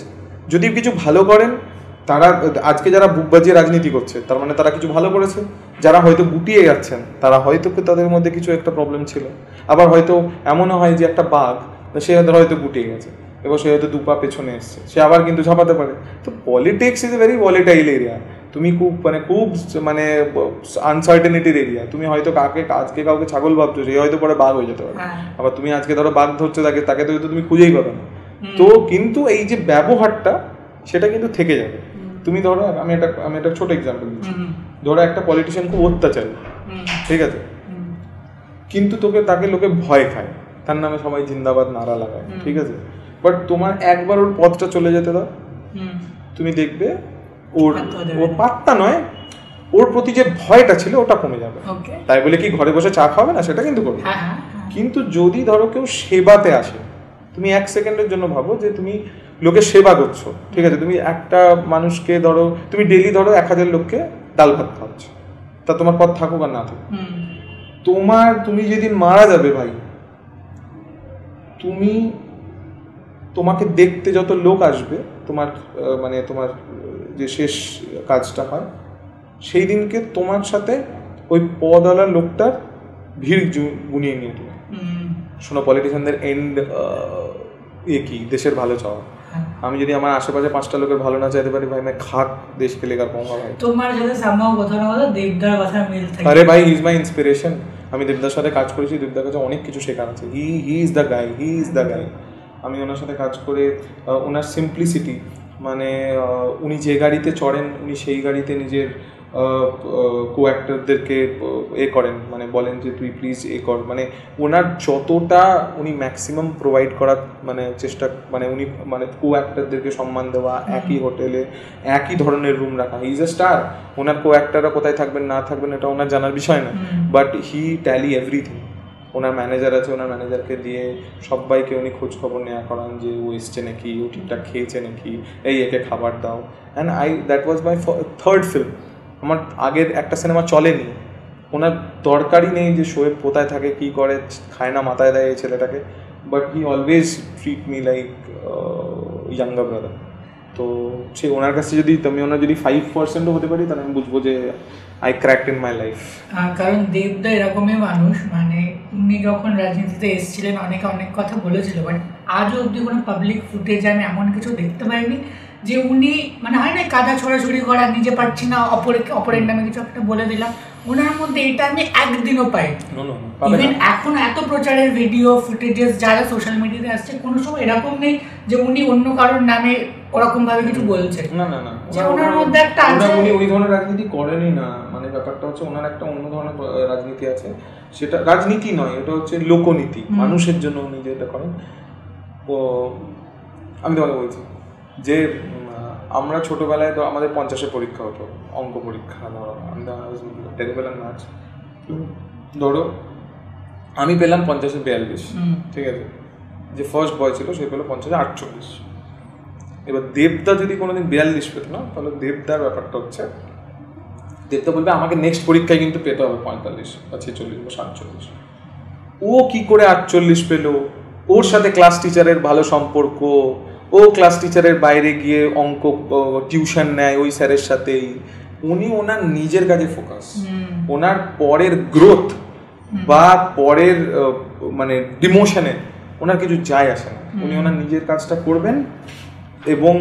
যদি কিছু ভালো করেন, তারা আজকে যারা বুক বাজিয়ে রাজনীতি করছে, তার মানে তারা কিছু ভালো করেছে। যারা হয়তো গুটিয়ে যাচ্ছেন, তারা হয়তো তাদের মধ্যে কিছু একটা প্রবলেম ছিল। আবার হয়তো এমনও হয় যে একটা বাঘ, সে হয়তো গুটিয়ে গেছে, এবার সে হয়তো 2 পা পেছনে এসছে, সে আবার কিন্তু ঝাঁপাতে পারে। তো politics is a very volatile area. তুমি খুব আনসার্টেনিটির এরিয়া। তুমি হয়তো আজকে কাউকে ছাগল ভাবছো, সে হয়তো পরে বাঘ হয়ে যেতে পারে। আবার তুমি আজকে ধরো বাঘ ধরছো, তাকে তো হয়তো তুমি খুঁজেই পাবে না। তো কিন্তু এই যে ব্যবহারটা, সেটা কিন্তু থেকে যাবে। তুমি ধরো, আমি একটা ছোট এক্সাম্পল দিচ্ছি। ধরো একটা পলিটিশিয়ান খুব অত্যাচারী, ঠিক আছে, কিন্তু তাকে লোকে ভয় খায়, তার নামে সবাই জিন্দাবাদ নারা লাগায়, ঠিক আছে। বাট তোমার একবার ওর পথটা চলে যেতে দাও, তুমি দেখবে ওর পাত্তা নয়, ওর প্রতি যে ভয়টা ছিল ওটা কমে যাবে। তাই বলে কি ঘরে বসে চা খাবে না? সেটা কিন্তু করবে। কিন্তু যদি ধরো কেউ সেবাতে আসে, তুমি 1 সেকেন্ডের জন্য ভাবো যে তুমি লোকের সেবা করছো, ঠিক আছে, তুমি একটা মানুষকে ধরো, তুমি ডেইলি ধরো 1000 লোককে ডাল ভাত খাওয়াচ্ছ, তা তোমার পথ থাকুক আর না থাকুক, তুমি যেদিন মারা যাবে ভাই, তোমাকে দেখতে যত লোক আসবে, তোমার যে শেষ কাজটা হয়, সেই দিনকে তোমার সাথে ওই পদওয়ালা লোকটার ভিড় গুনিয়ে নিয়ে তুমি শোনো, পলিটিশিয়ানদের এন্ড কি দেশের ভালো চাওয়া। আমি যদি আমার আশেপাশে 5টা লোকের ভালো না চাইতে পারি, ভাই আমি খাক দেশকে লেগার পাবো ভাই। তোমার সাথে সামনাও কথা না বলো, দেবদার কথা মিল থাকে। আরে ভাই, হি ইজ মাই ইন্সপিরেশন। আমি দেবদার সাথে কাজ করেছি, দেবদার কাছে অনেক কিছু শেখার আছে। হি ইজ দ্য গাই। আমি ওনার সাথে কাজ করে, ওনার সিম্পলিসিটি, মানে উনি যে গাড়িতে চড়েন, উনি সেই গাড়িতে নিজের কো অ্যাক্টরদেরকে করেন, মানে বলেন যে তুই প্লিজ কর, মানে ওনার যতটা উনি ম্যাক্সিমাম প্রোভাইড করার চেষ্টা, উনি কো অ্যাক্টরদেরকে সম্মান দেওয়া, একই হোটেলে একই ধরনের রুম রাখা। He is a star. ওনার কো অ্যাক্টররা কোথায় থাকবেন না থাকবেন এটা ওনার জানার বিষয় না, but he tally everything. Owner manager আছে, ওনার ম্যানেজারকে দিয়ে সবাইকে উনি খোঁজ খবর নেওয়া করান যে ও এসছে নাকি, ও ঠিকঠাক খেয়েছে নাকি, একে খাবার দাও। And that was my third film. আমার আগের একটা সিনেমা চলেনি, ওনার দরকারই নেই যে শোয়েব কোথায় থাকে, কী করে, খায় না মাথায় দেয় এই ছেলেটাকে, but he always treat me like younger brother. তো সে ওনার কাছে যদি ওনার যদি 5%ও হতে পারি, তাহলে আমি বুঝবো যে I cracked in my life. কারণ দেবদা এরকমই মানুষ, মানে উনি যখন রাজনীতিতে এসেছিলেন অনেকে অনেক কথা বলেছিল, বাট আজও অবধি কোনো পাবলিক ফুটেজে আমি এমন কিছু দেখতে পাইনি যে উনি মানে হয় না কাদা ছোড়াছুড়ি করা, নিজে পারছি না অপরের নামে কিছু একটা বলে দিলাম, ওনার মধ্যে এটা আমি একদিনও পাই। ইভেন এখন এত প্রচারের ভিডিও ফুটেজেস যারা সোশ্যাল মিডিয়াতে আসছে, কোনো সময় এরকম নেই যে উনি অন্য কারোর নামে ওরকম ভাবে কিছু বলছে। না না না, ওনার মধ্যে একটা আছে, উনি ওই ধরনের রাজনীতি করেনই না। মানে ব্যাপারটা হচ্ছে ওনার একটা অন্য ধরনের রাজনীতি আছে, সেটা রাজনীতি নয়, এটা হচ্ছে লোকনীতি, মানুষের জন্য উনি যেটা করেন। ও আমি তোমাকে বলছি যে আমরা ছোটবেলায় তো আমাদের 50-এ পরীক্ষা হতো, অঙ্ক পরীক্ষা। ধরো টেরিবল ম্যাথস, ধরো আমি পেলাম 50-এ 42, ঠিক আছে, যে ফার্স্ট বয় ছিল সে পেলো 50-এ 48। এবার দেবদা যদি কোনোদিন 42 পেত না, তাহলে দেবদার ব্যাপারটা হচ্ছে দেবদা বলবে আমাকে নেক্সট পরীক্ষায় কিন্তু পেতে হবে 45 বা 46 বা 47। ও কি করে 48 পেলো? ওর সাথে ক্লাস টিচারের ভালো সম্পর্ক, ও ক্লাস টিচারের বাইরে গিয়ে অঙ্ক টিউশন নেয় ওই স্যারের সাথেই। উনি ওনার নিজের কাজে ফোকাস, ওনার পরের গ্রোথ বা পরের মানে ডিমোশনে ওনার কিছু যায় আসে না। উনি ওনার নিজের কাজটা করবেন এবং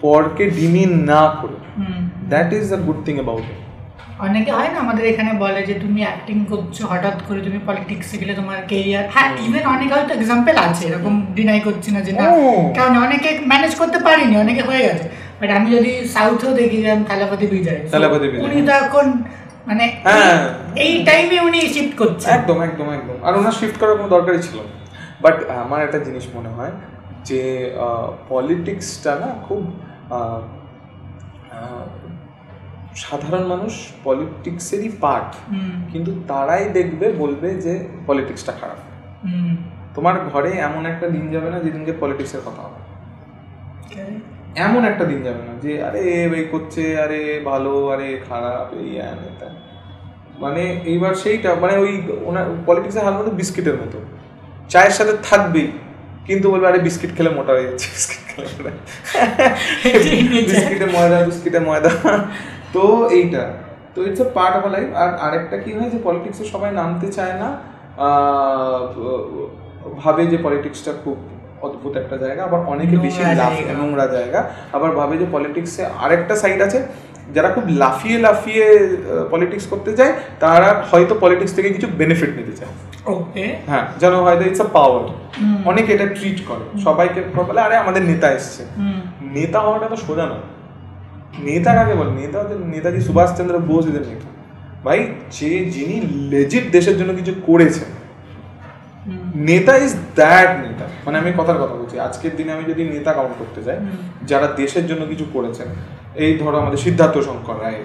পরকে ডিমিন না করে, that is the good thing about it. অনেকে হয় না আমাদের এখানে বলে যে তুমি অ্যাক্টিং করছো, হঠাৎ করে তুমি পলিটিক্সে গেলে তোমার কেরিয়ার, হ্যাঁ ইভেন অনেক হয়তো এক্সাম্পল আছে এরকম, ডিনাই করছি না যে না, কারণ অনেকে ম্যানেজ করতে পারিনি, অনেকে হয়ে গেছে। বাট আমি যদি সাউথেও দেখি যে থালাপতি বিজয়, উনি তো এখন মানে এই টাইমে উনি শিফট করছে, একদম একদম একদম। আর ওনার শিফট করার কোনো দরকারই ছিল না। বাট আমার একটা জিনিস মনে হয় যে পলিটিক্সটা না খুব সাধারণ মানুষ পলিটিক্সেরই পার্ট, কিন্তু তারাই দেখবে বলবে যে পলিটিক্সটা খারাপ। তোমার ঘরে এমন একটা দিন যাবে না যেদিনকে পলিটিক্সের কথা হবে, এমন একটা দিন যাবে না যে আরে এই করছে, আরে ভালো, আরে খারাপ, এই এটা। মানে এইবার সেইটা মানে ওই ওনার পলিটিক্সের হাল মতো বিস্কিটের মতো, চায়ের সাথে থাকবেই, কিন্তু বলবে আরে বিস্কিট খেলে মোটা হয়ে যাচ্ছে, বিস্কিট খেলে বিস্কিটে ময়দা, বিস্কিটে ময়দা। তো এইটা তো it's a part of a life. আর আরেকটা কি হয় যে পলিটিক্সে সবাই নামতে চায় না, ভাবে যে পলিটিক্সটা খুব অদ্ভুত একটা জায়গা, আবার অনেকে বেশি নোংরা জায়গা, আবার ভাবে যে পলিটিক্সে আরেকটা সাইড আছে, যারা খুব লাফিয়ে লাফিয়ে পলিটিক্স করতে যায়, তারা হয়তো পলিটিক্স থেকে কিছু বেনিফিট নিতে চায়। হ্যাঁ, যেন হয়তো ইটস আ পাওয়ার, অনেকে এটা ট্রিট করে, সবাইকে বলে আরে আমাদের নেতা এসছে। নেতা হওয়াটা তো সোজা না। নেতা কাকে বলে? নেতা হচ্ছে নেতাজি সুভাষচন্দ্র বোস এদের নেতা। ভাই যিনি লেজিট দেশের জন্য কিছু করেছেন, নেতা ইজ দ্যাট নেতা। মানে আমি কথার কথা বলছি, আজকের দিনে আমি যদি নেতা কাউন্ট করতে যাই যারা দেশের জন্য কিছু করেছেন, এই ধরো আমাদের সিদ্ধার্থ শঙ্কর রায়,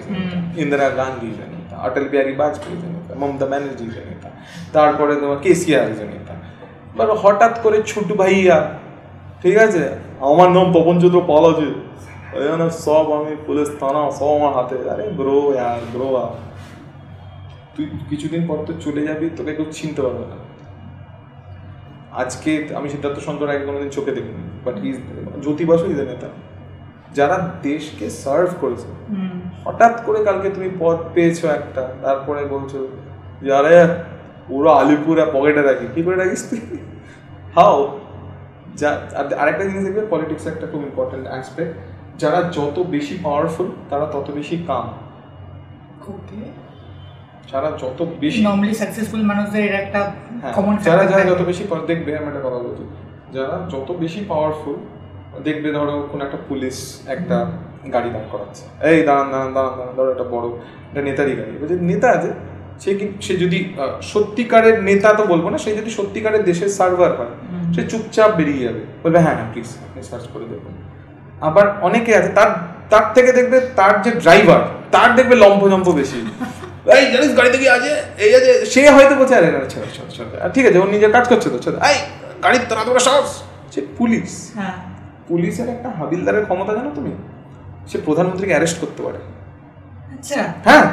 ইন্দিরা গান্ধী যে নেতা, অটল বিহারী বাজপেয়ী যে নেতা, মমতা ব্যানার্জি যে নেতা, তারপরে তোমার কেসিআর যে নেতা। এবার হঠাৎ করে ছোটু ভাইয়া, ঠিক আছে, আমার নাম তপনচন্দ্র পাল আছে, সব আমি পুলিশ থানা সব আমার হাতে। আরে ব্রো ইয়ার ব্রো, তুই কিছুদিন পর তো চলে যাবি, তোকে কেউ চিনতে পারবে না। আজকে আমি সিদ্ধার্থ শঙ্কর রায়কে কোনোদিন চোখে দেখিনি, but Jyoti Basu is a নেতা, যারা দেশকে সার্ভ করেছে। হঠাৎ করে কালকে তুমি পদ পেয়েছো একটা, তারপরে বলছো আরে পুরো আলিপুরা পকেটে রাখি। কি করে রাখিস তুই? হাও আরেকটা জিনিস দেখবে, পলিটিক্স একটা খুব ইম্পর্টেন্ট অ্যাসপেক্ট, যারা যত বেশি পাওয়ারফুল তারা তত বেশি কাম। যারা যত বেশি নরমালি সাকসেসফুল মানুষদের এর একটা কমন, যারা যত বেশি দেখবে, আমি একটা কথা বলছি, যারা যত বেশি পাওয়ারফুল দেখবে, ধরো কোন একটা পুলিশ একটা গাড়ি দাঁড় করাচ্ছে, এই দাঁড়ান দাঁড়ান দাঁড়ান দাঁড়ান, ধরো একটা বড় একটা নেতারই গাড়ি, যে নেতা আছে সে যদি সত্যিকারের নেতা তো বলবো না, সে যদি সত্যিকারের দেশের সার্ভার হয়, সে চুপচাপ বেরিয়ে যাবে, বলবে হ্যাঁ হ্যাঁ প্লিজ আপনি সার্চ করে দেখুন। আবার অনেকে আছে তার থেকে দেখবে তার যে ড্রাইভার, তার দেখবে লম্ফ বেশি, এই জানিস গাড়িতে কি আছে, এই আছে, সে হয়তো বলছে আরে না ছেড়ে ঠিক আছে, ওর নিজের কাজ করছে তো ছেড়ে, এই গাড়ির তো না তোমরা সাহস, সে পুলিশ। পুলিশের একটা হাবিলদারের ক্ষমতা জানো তুমি, সে প্রধানমন্ত্রীকে অ্যারেস্ট করতে পারে। আচ্ছা হ্যাঁ,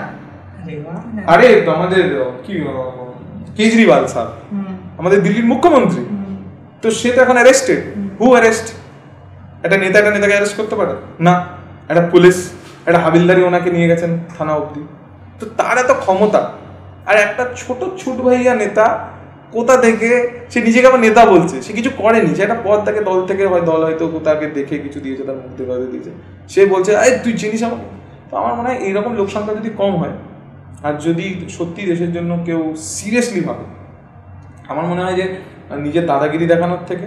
আরে তো আমাদের কি কেজরিওয়াল স্যার, আমাদের দিল্লির মুখ্যমন্ত্রী, তো সে তো এখন অ্যারেস্টেড। হু অ্যারেস্ট? একটা নেতাকে অ্যারেস্ট করতে পারে না, একটা পুলিশ, একটা হাবিলদারি ওনাকে নিয়ে গেছেন থানা অবধি। তো তার এত ক্ষমতা, আর একটা ছোট ছুট ভাইয়া নেতা কোথা থেকে, সে নিজেকে আবার নেতা বলছে, সে কিছু করেনি, সে একটা পদ তাকে দল থেকে হয়, দল হয়তো তাকে দেখে কিছু দিয়েছে, তার মুখ দেখে হয়তো দিয়েছে, সে বলছে এই তুই চিনিস আমাকে। তো আমার মনে হয় এইরকম লোক সংখ্যা যদি কম হয়, আর যদি সত্যি দেশের জন্য কেউ সিরিয়াসলি ভাবে, আমার মনে হয় যে নিজের দাদাগিরি দেখানোর থেকে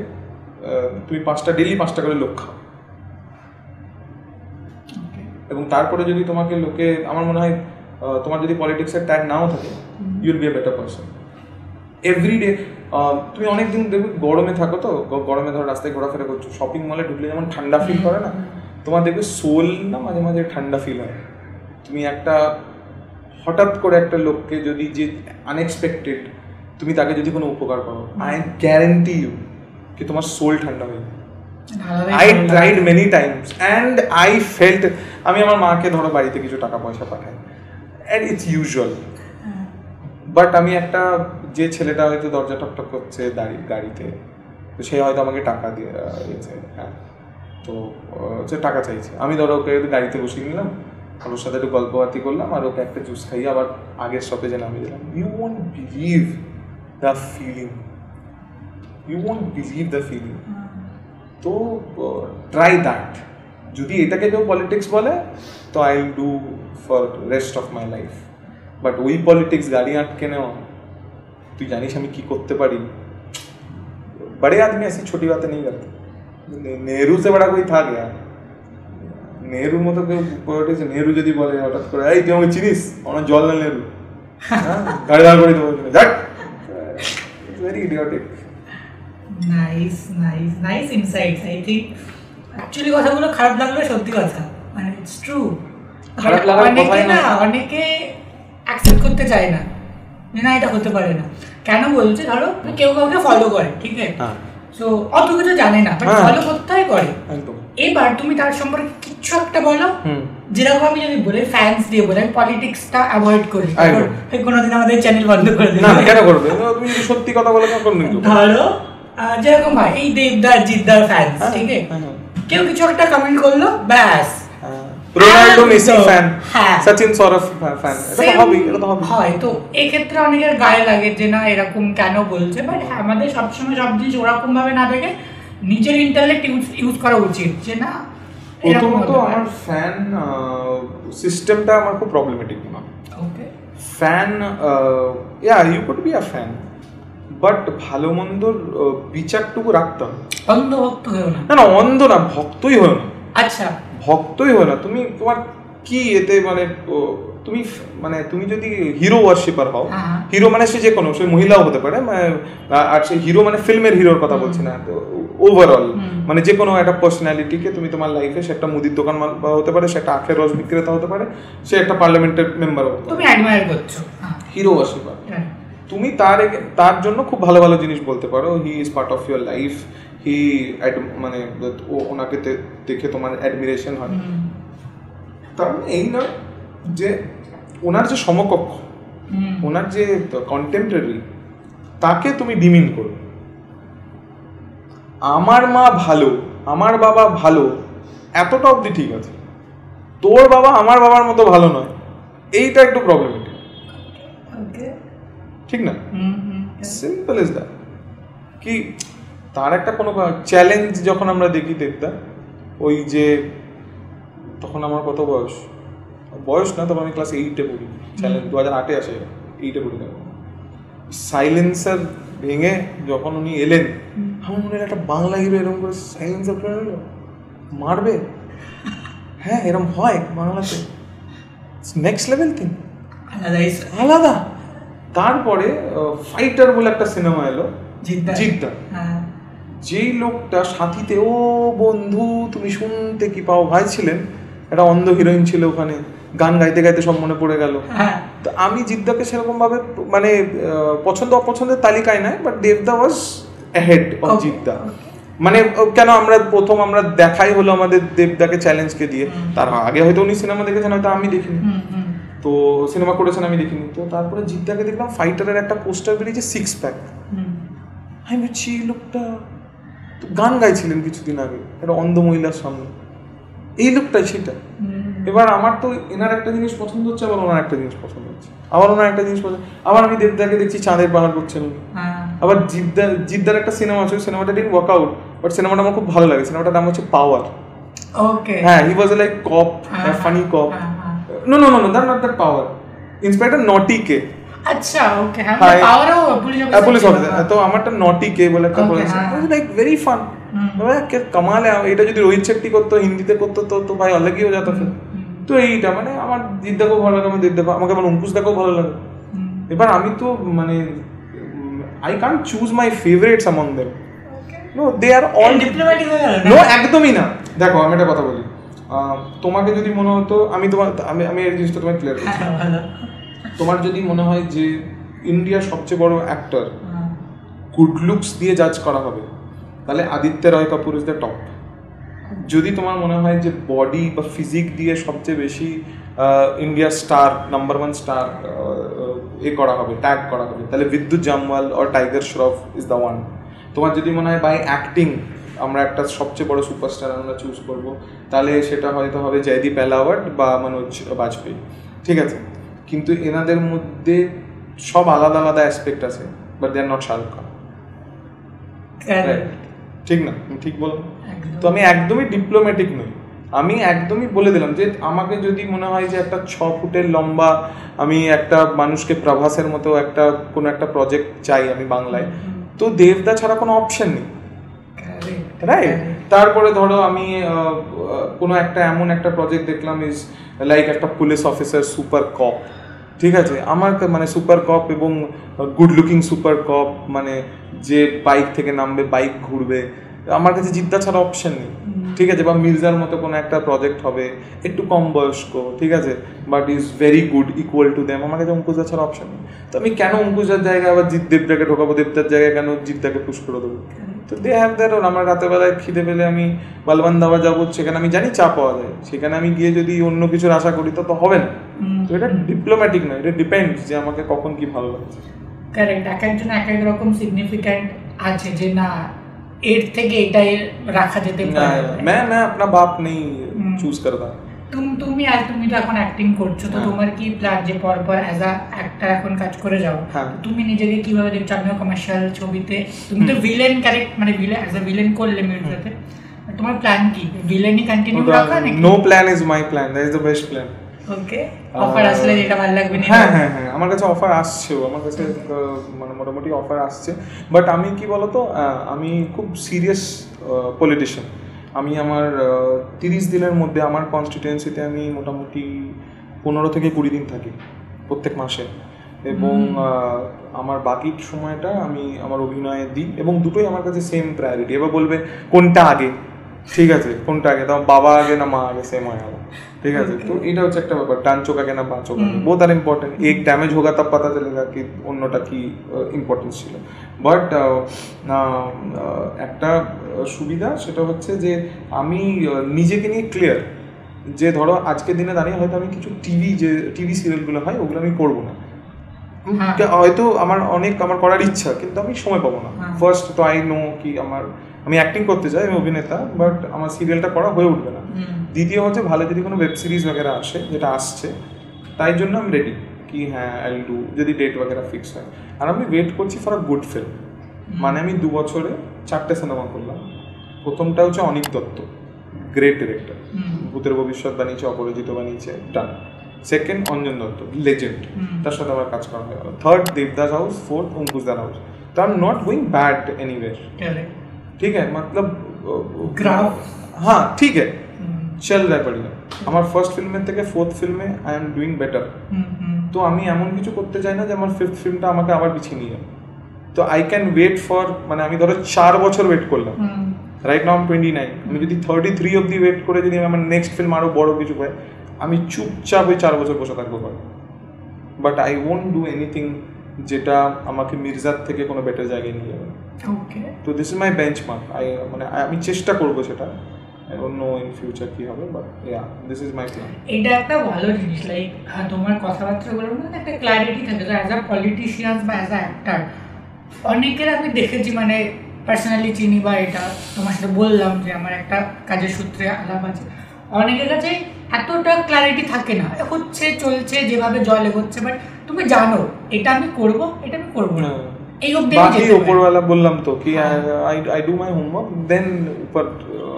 তুমি ডেইলি 5টা করে লোক খাও, এবং তারপরে যদি তোমাকে লোকে, আমার মনে হয় তোমার যদি পলিটিক্সের ট্যাগ নাও থাকে, you will be a better person everyday. তুমি অনেকদিন দেখবে গরমে থাকো, তো গরমে ধরো রাস্তায় ঘোরাফেরা করছো, শপিং মলে ঢুকলে যেমন ঠান্ডা ফিল করে না, তোমার দেখবে সোল না মাঝে মাঝে ঠান্ডা ফিল হয়। তুমি একটা হঠাৎ করে একটা লোককে যদি, যে আনএক্সপেক্টেড, তুমি তাকে যদি কোনো উপকার করো, আই গ্যারেন্টি ইউ কি তোমার সোল ঠান্ডা হয়ে যাবে। I tried many times and I felt, আমি আমার মাকে ধরো বাড়িতে কিছু টাকা পয়সা পাঠাই, and it's usual, বাট আমি একটা, যে ছেলেটা হয়তো দরজা টকটক করছে গাড়িতে, তো সে হয়তো আমাকে টাকা দিয়েছে, হ্যাঁ, তো সে টাকা চাইছে, আমি ধরো ওকে গাড়িতে বসিয়ে নিলাম, ওর সাথে একটু গল্পবার্তি করলাম, আর ওকে একটা জুস খাইয়ে আবার আগের স্টপেজে নামিয়ে দিলাম। You won't believe the feeling. তো ট্রাই দ্যাট। যদি এটাকে কেউ পলিটিক্স বলে, তো I will do for rest of my life, but ওই পলিটিক্স গাড়ি আটকে নেওয়া, তুই জানিস আমি কি করতে পারি। बड़े आदमी ऐसी छोटी बातें नहीं करते। नेहरू से बड़ा कोई था क्या? নেহরুর মতো কেউ পলিটিক্স, নেহরু যদি বলে হঠাৎ করে এই তুই আমাকে চিনিস, আমার জল না নেহরু, গাড়ি দাঁড় করে দেবো, very idiotic. Nice insights. I think actually কথাগুলো খারাপ লাগলো, সত্যি কথা, মানে ইটস ট্রু। খারাপ লাগার কথাই না, অনেকে অ্যাকসেপ্ট করতে চায় না, যে না এটা হতে পারে না। কেন বলছে, ধরো কেউ কাউকে ফলো করে, ঠিক আছে, সো অত কিছু জানে না, বাট ফলো করতে হয়, করে। এবার তুমি তার সম্পর্কে কিছু একটা বলো, যেরকম আমি যদি বলি ফ্যান্স দিয়ে বলে আমি পলিটিক্সটা অ্যাভয়েড করি, কোনোদিন আমাদের চ্যানেল বন্ধ করে দিই না। কেন করবে? তুমি সত্যি কথা বলে ধরো যেরকম ভাই এই দেবদার জিদ্দার ফ্যান্স, ঠিক আছে, কেউ কিছু একটা কমেন্ট করলো, ব্যাস Ronaldo Messi fan, Sachin Sourav fan, এটা তো হবেই, এটা তো হবে। হয় তো এই ক্ষেত্রে অনেকের গায়ে লাগে যে না এরকম কেন বলছে, বাট আমাদের সবসময় সব জিনিস ওরকম ভাবে না দেখে নিজের ইন্টারনেট ইউজ করা উচিত, যে না প্রথমত আমার ফ্যান সিস্টেমটা আমার খুব প্রবলেমেটিক না। Okay, fan you could be a fan, but ভালো মন্দর বিচারটুকু রাখতে হবে। অন্ধ ভক্ত হয়েও না। না, অন্ধ না, ভক্তই হয়েও না। আচ্ছা, ভক্তই হয় না। তুমি তোমার কি এতে মানে তুমি মানে তুমি যদি হিরো ওয়ার্শিপার হও, হিরো মানে সে যে কোনো, সে মহিলাও হতে পারে, আর সে হিরো মানে ফিল্মের হিরোর কথা বলছি না, ওভারঅল মানে যে কোনো একটা পার্সোনালিটিকে তুমি তোমার লাইফে, সে একটা মুদির দোকান হতে পারে, সে একটা আখের রস বিক্রেতা হতে পারে, সে একটা পার্লামেন্টের মেম্বার হতে পারে, তুমি অ্যাডমায়ার করছো, হিরো ওয়ার্শিপার। তুমি তার জন্য খুব ভালো ভালো জিনিস বলতে পারো, he is part of your life, he মানে ওনাকে দেখে তোমার অ্যাডমিরেশন হয়। তার মানে এই নয় যে ওনার যে সমকক্ষ, ওনার যে কন্টেম্পোরারি, তাকে তুমি ডিমিন করো। আমার মা ভালো, আমার বাবা ভালো, এতটা অবধি ঠিক আছে। তোর বাবা আমার বাবার মতো ভালো নয়, এইটা একটু প্রবলেমেটিক, ঠিক না? Simple is that. কি তার একটা কোনো চ্যালেঞ্জ যখন আমরা দেখতাম, ওই যে তখন আমার কত বয়স না, তখন আমি ক্লাস 8-এ পড়ি, চ্যালেঞ্জ 2008-এ আসে, 8-এ পড়ি, সাইলেন্সার ভেঙে যখন উনি এলেন, আমার মনে হয় একটা বাংলা হিরো এরকম করে সাইলেন্সার মারবে, হ্যাঁ এরকম হয় বাংলাতে, নেক্সট লেভেল থিং, আলাদা। তারপরে ফাইটার বলে একটা সিনেমা এলো, জিদ্দা, যেই লোকটা সাথীতে ও বন্ধু তুমি শুনতে কি পাও ভাই ছিলেন, একটা অন্ধ হিরোইন ছিল ওখানে, গান গাইতে গাইতে সব মনে পড়ে গেল। তো আমি জিদ্দাকে সেরকম ভাবে মানে পছন্দ অপছন্দের তালিকায় নাই, বাট দেবদা ওয়াজ অ্যাহেড অফ জিদ্দা। মানে কেন আমরা দেখাই হলো আমাদের দেবদাকে চ্যালেঞ্জকে দিয়ে, তার আগে হয়তো উনি সিনেমা দেখেছেন, হয়তো আমি দেখিনি, তো সিনেমা করেছেন আমি দেখিনি। তো তারপরে জিদ্দাকে দেখলাম ফাইটারের একটা পোস্টার বেরিয়েছে, 6 প্যাক। আমি বলছি লোকটা গান গাইছিলেন কিছুদিন আগে একটা অন্ধ মহিলার সামনে, এই লোকটাই সেটা। এবার আমার তো এনার একটা জিনিস পছন্দ হচ্ছে, আবার ওনার একটা জিনিস পছন্দ হচ্ছে, আবার ওনার একটা জিনিস পছন্দ, আবার আমি দেবদাকে দেখছি চাঁদের পাহাড় করছেন। আবার জিদ্দার একটা সিনেমা আছে, সিনেমাটা ডিডন্ট ওয়ার্ক আউট, বাট সিনেমাটা আমার খুব ভালো লাগে। সিনেমাটার নাম হচ্ছে পাওয়ার। ওকে, হ্যাঁ, he was like cop, funny cop. No no no no, that not that power, inspector naughty K. আচ্ছা, ওকে, হ্যাঁ, পাওয়ারও পুলিশ অফিসার। তো আমারটা নটি কে বলে একটা বলেছে, লাইক ভেরি ফান। কামাল। এটা যদি রোহিত শেট্টি করতো, হিন্দিতে করতো, তো ভাই অলগই হয়ে যেত। তো এইটা মানে আমার জিদ্দাকেও ভালো লাগে, আমার দেবদা, আমাকে আমার অঙ্কুশ দাকেও ভালো লাগে। এবার আমি তো মানে I can't choose my favourites among them. No, they are all diplomatic হয়ে গেল। নো, একদমই না। দেখো আমি একটা কথা বলি, তোমাকে যদি মনে হতো, আমি এই জিনিসটা তোমায় ক্লিয়ার করছি, তোমার যদি মনে হয় যে ইন্ডিয়ার সবচেয়ে বড় অ্যাক্টর গুড লুকস দিয়ে জাজ করা হবে, তাহলে Aditya Roy Kapur is the top. যদি তোমার মনে হয় যে বডি বা ফিজিক দিয়ে সবচেয়ে বেশি ইন্ডিয়ার স্টার, নাম্বার 1 স্টার করা হবে, ট্যাগ করা হবে, তাহলে বিদ্যুৎ জামওয়াল আর Tiger Shroff is the one. তোমার যদি মনে হয় বাই অ্যাক্টিং আমরা একটা সবচেয়ে বড় সুপারস্টার আমরা চুজ করব, তাহলে সেটা হয়তো হবে জয়দীপ এলাওয়াট বা মনোজ বাজপেয়ী। ঠিক আছে, কিন্তু এনাদের মধ্যে সব আলাদা আলাদা অ্যাসপেক্ট আছে, but they are not Shahrukh Khan. ঠিক না? ঠিক বললাম তো? আমি একদমই ডিপ্লোম্যাটিক নই, আমি একদমই বলে দিলাম যে আমাকে যদি মনে হয় যে একটা 6 ফুটের লম্বা আমি একটা মানুষকে প্রভাসের মতো একটা কোনো একটা প্রজেক্ট চাই আমি বাংলায়, তো দেবদা ছাড়া কোনো অপশন নেই, রাইট? তারপরে ধরো আমি কোনো একটা এমন একটা প্রজেক্ট দেখলাম, ইজ লাইক একটা পুলিশ অফিসার সুপার কপ। ঠিক আছে, আমার মানে সুপার কপ এবং গুড লুকিং সুপার কপ, মানে যে বাইক থেকে নামবে, বাইক ঘুরবে, আমার কাছে জিদ্দা ছাড়া অপশন নেই। ঠিক আছে, বা মির্জার মতো কোনো একটা প্রজেক্ট হবে, একটু কম বয়স্ক, ঠিক আছে, but is very good, equal to them, আমার কাছে অঙ্কুশদা ছাড়া অপশন নেই। তো আমি কেন অঙ্কুশদার জায়গায় আবার দেবদাকে ঢোকাবো, দেবদার জায়গায় কেন জিদ্দাকে পুশ করে দেবো? তো দে হ্যাভ দ্যাট। আমার রাতের বেলায় খিদে পেলে আমি বালবান দাবা যাবো, সেখানে আমি জানি চা পাওয়া যায়, সেখানে আমি গিয়ে যদি অন্য কিছুর আশা করি তো হবে না। তো এটা ডিপ্লোম্যাটিক নয়, এটা ডিপেন্ডস যে আমাকে কখন কি ভালো লাগছে। কারেক্ট, এক একজন এক এক রকম সিগনিফিক্যান্ট আছে যে না এর থেকে এটাই রাখা যেতে পারে। मैं अपना बाप नहीं चूज करता। তুমি তো এখন অ্যাক্টিং করছো, তো তোমার কি প্ল্যান যে পরপর অ্যাজ আ অ্যাক্টর এখন কাজ করে যাও, তুমি নিজেকে কিভাবে দেখছো? আমিও কমার্শিয়াল ছবিতে, তুমি তো ভিলেন ক্যারেক্টার মানে ভিলেন অ্যাজ আ ভিলেন করলে মির্জাতে, তোমার প্ল্যান কি? ভিলেনই কন্টিনিউ রাখা নাকি? No plan is my plan, that is the best plan. Okay, offer আসলে যেটা ভালো লাগবে না। হ্যাঁ হ্যাঁ হ্যাঁ, আমার কাছে অফার আসছেও, আমার কাছে মানে মোটামুটি অফার আসছে, বাট আমি কি বলতো, আমি খুব সিরিয়াস পলিটিশিয়ান। আমি আমার 30 দিনের মধ্যে আমার কনস্টিটিউয়েন্সিতে আমি মোটামুটি 15 থেকে 20 দিন থাকি প্রত্যেক মাসে, এবং আমার বাকি সময়টা আমি আমার অভিনয়ে দিই, এবং দুটোই আমার কাছে সেম প্রায়োরিটি। এবার বলবে কোনটা আগে, ঠিক আছে, কোনটা আগে, তো বাবা আগে না মা আগে, সেম হয়ে গেল। ঠিক আছে, তো এটা হচ্ছে একটা ব্যাপার, ডান চোখ আগে না বাঁ চোখ আগে, বোথ আর ইম্পর্টেন্ট। এক ড্যামেজ হোগা তব পাতা চলেগা কি অন্যটা কি ইম্পর্টেন্স ছিল। বাট একটা সুবিধা সেটা হচ্ছে যে আমি নিজেকে নিয়ে ক্লিয়ার, যে ধরো আজকের দিনে দাঁড়িয়ে হয়তো আমি কিছু টিভি সিরিয়ালগুলো হয় ওগুলো আমি করবো না, হয়তো আমার করার ইচ্ছা, কিন্তু আমি সময় পাবো না। ফার্স্ট তো আই নো কি আমি অ্যাক্টিং করতে চাই, আমি অভিনেতা, বাট আমার সিরিয়ালটা করা হয়ে উঠবে না। দ্বিতীয় হচ্ছে ভালো যদি কোনো ওয়েব সিরিজ বগেরা আসে, যেটা আসছে, তাই জন্য আমি রেডি কি হ্যাঁ আই উইল ডু, যদি ডেট বগেরা ফিক্স হয়। আর আমি ওয়েট করছি ফর আ গুড ফিল্ম। মানে আমি 2 বছরে 4টে সিনেমা করলাম। প্রথমটা হচ্ছে অনিক দত্ত, গ্রেট ডিরেক্টর, ভূতের ভবিষ্যৎ বানিয়েছে, অপরাজিত বানিয়েছে, done. Second Anjan Dutt, legend, তার সাথে আমার কাজ করা হয়ে গেল। থার্ড দেবদাস হাউস, ফোর্থ অঙ্কুশদার হাউস। তো I am not going bad anywhere, ठीक है, मतलब ग्राफ, हाँ ठीक है, चल रहा है बढ़िया। আমার ফার্স্ট ফিল্মের থেকে ফোর্থ ফিল্মে আই এম ডুইং বেটার। তো আমি এমন কিছু করতে চাই না যে আমার ফিফথ ফিল্মটা আমাকে আবার পিছিয়ে নিয়ে যাবে। তো আই ক্যান ওয়েট ফর, মানে আমি ধরো 4 বছর ওয়েট করলাম, রাইট নাও আই এম 29, আমি যদি 33 অবধি ওয়েট করে যদি আমার নেক্সট ফিল্ম আরো বড় কিছু হয়, আমি চুপচাপ ওই 4 বছর বসে থাকবো, but I won't do anything যেটা আমাকে মির্জার থেকে কোনো বেটার জায়গায় নিয়ে যাবে। ওকে, তো দিস ইজ মাই বেঞ্চমার্ক। আমি চেষ্টা করবো সেটা। I don't know in future কি হবে, but yeah, this is my plan. এটা একটা ভালো জিনিস, লাইক তোমার কথাবার্তাগুলোর মধ্যে একটা ক্ল্যারিটি থাকে। তো অ্যাজ আ পলিটিশিয়ান বা অ্যাজ আ অ্যাক্টার অনেকের আমি দেখেছি, মানে পার্সোনালি চিনি বা এটা তোমার সাথে বললাম যে আমার একটা কাজের সূত্রে আলাপ আছে, অনেকের কাছে এতটা ক্ল্যারিটি থাকে না, হচ্ছে চলছে যেভাবে জল এগোচ্ছে, বাট তুমি জানো এটা আমি করবো, এটা আমি করবো না, এই অবধি বাকি উপরওয়ালা বললাম তো কি আই ডু মাই হোমওয়ার্ক, দেন উপর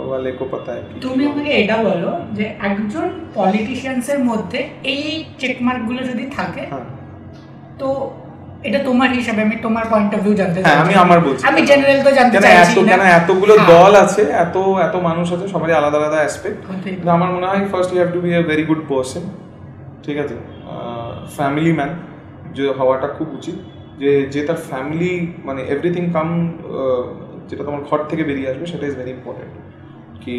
ওয়ালে কো পাতা है। তুমি আমাকে এটা বলো যে একজন পলিটিশিয়ানসের মধ্যে এই চেকমার্কগুলো যদি থাকে তো এটা তোমার হিসাবে, আমি তোমার পয়েন্ট অফ ভিউ জানতে চাই। আমি আমার বলছি, আমি জেনারেল তো জানতে চাইছি না, কেন এতগুলো দল আছে, এত মানুষ আছে, সবারই আলাদা আলাদা অ্যাসপেক্ট। আমার মনে হয় first you have to be a very good person, ঠিক আছে, ফ্যামিলি ম্যান যে হওয়াটা খুব উচিত, যে তার ফ্যামিলি মানে এভরিথিং কাম, যেটা তোমার ঘর থেকে বেরিয়ে আসবে সেটা ইজ ভেরি ইম্পর্টেন্ট। কি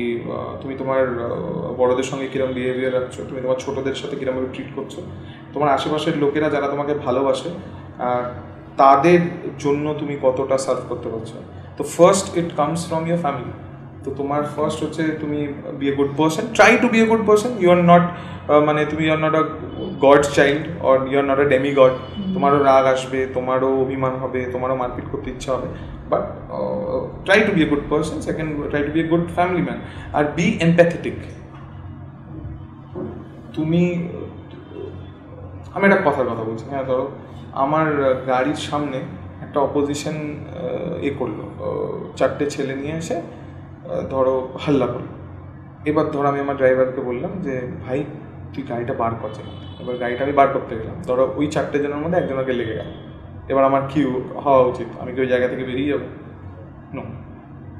তুমি তোমার বড়দের সঙ্গে কিরকম বিহেভিয়ার রাখছো, তুমি তোমার ছোটদের সাথে কিরকমভাবে ট্রিট করছো, তোমার আশেপাশের লোকেরা যারা তোমাকে ভালোবাসে তাদের জন্য তুমি কতটা সার্ভ করতে পারছো। তো first it comes from your family. তো তোমার ফার্স্ট হচ্ছে তুমি be a good person, try to be a good person. You are not মানে তুমি you are not a god's child or you are not a demigod. তোমারও রাগ আসবে, তোমারও অভিমান হবে, তোমারও মারপিট করতে ইচ্ছা হবে, but try to be a good person. Second, try to be a good family man. আর বি এমপ্যাথেটিক। তুমি, আমি একটা কথার কথা বলছি, হ্যাঁ, ধরো আমার গাড়ির সামনে একটা অপোজিশন করলো, 4টে ছেলে নিয়ে এসে ধরো হাল্লা করলো। এবার ধরো আমি আমার ড্রাইভারকে বললাম যে ভাই তুই গাড়িটা বার করছে না। এবার গাড়িটা আমি বার করতে গেলাম, ধরো ওই 4টে জনের মধ্যে একজনকে লেগে গেল। এবার আমার কি হওয়া উচিত? আমি কি ওই জায়গা থেকে বেরিয়ে যাবো? নো,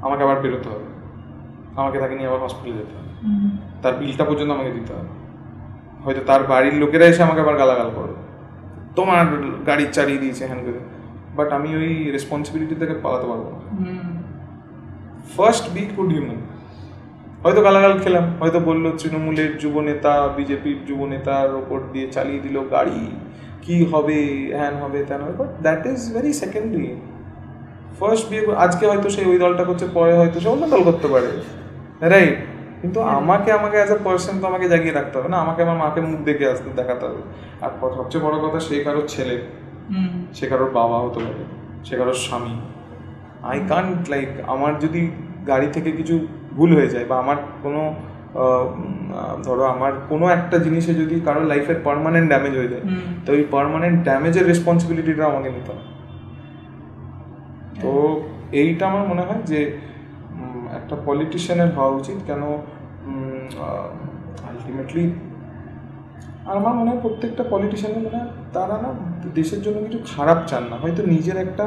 আমাকে আবার বেরোতে হবে, আমাকে তাকে নিয়ে আবার হসপিটালে যেতে হবে, তার বিলটা পর্যন্ত আমাকে দিতে হবে। হয়তো তার বাড়ির লোকেরা এসে আমাকে আবার গালাগাল করবে, তোমার গাড়ি চালিয়ে দিয়েছে হ্যান করে, বাট আমি ওই রেসপন্সিবিলিটি থেকে পালাতে পারবো না। First be good human. হয়তো গালাগাল খেলাম, হয়তো বললো তৃণমূলের যুব নেতা, বিজেপির যুব নেতার ওপর দিয়ে চালিয়ে দিল গাড়ি, কি হবে, হ্যান হবে, ত্যান হবে, but that is very secondary. First be, আজকে হয়তো সে ওই দলটা করছে, পরে হয়তো সে অন্য দল করতে পারে, রাইট? কিন্তু আমাকে অ্যাজ এ পার্সন তো আমাকে জাগিয়ে রাখতে হবে না, আমাকে আমার মাকে মুখ দেখে দেখাতে হবে। আর সবচেয়ে বড় কথা, সে কারোর ছেলে, সে কারোর বাবা হতে পারে, সে কারোর স্বামী। আই কান্ট লাইক, আমার যদি গাড়ি থেকে কিছু ভুল হয়ে যায় বা আমার কোনো ধরো আমার কোনো একটা জিনিসে যদি কারোর লাইফের পার্মানেন্ট ড্যামেজ হয়ে যায়, তো ওই পার্মানেন্ট ড্যামেজের রেসপন্সিবিলিটিটা আমাকে নিতে হবে। তো এইটা আমার মনে হয় যে একটা পলিটিশিয়ানের হওয়া উচিত। কেন আলটিমেটলি আমার মনে হয় প্রত্যেকটা পলিটিশিয়ানের মনে হয় তারা না দেশের জন্য কিছু খারাপ চান না, হয়তো নিজের একটা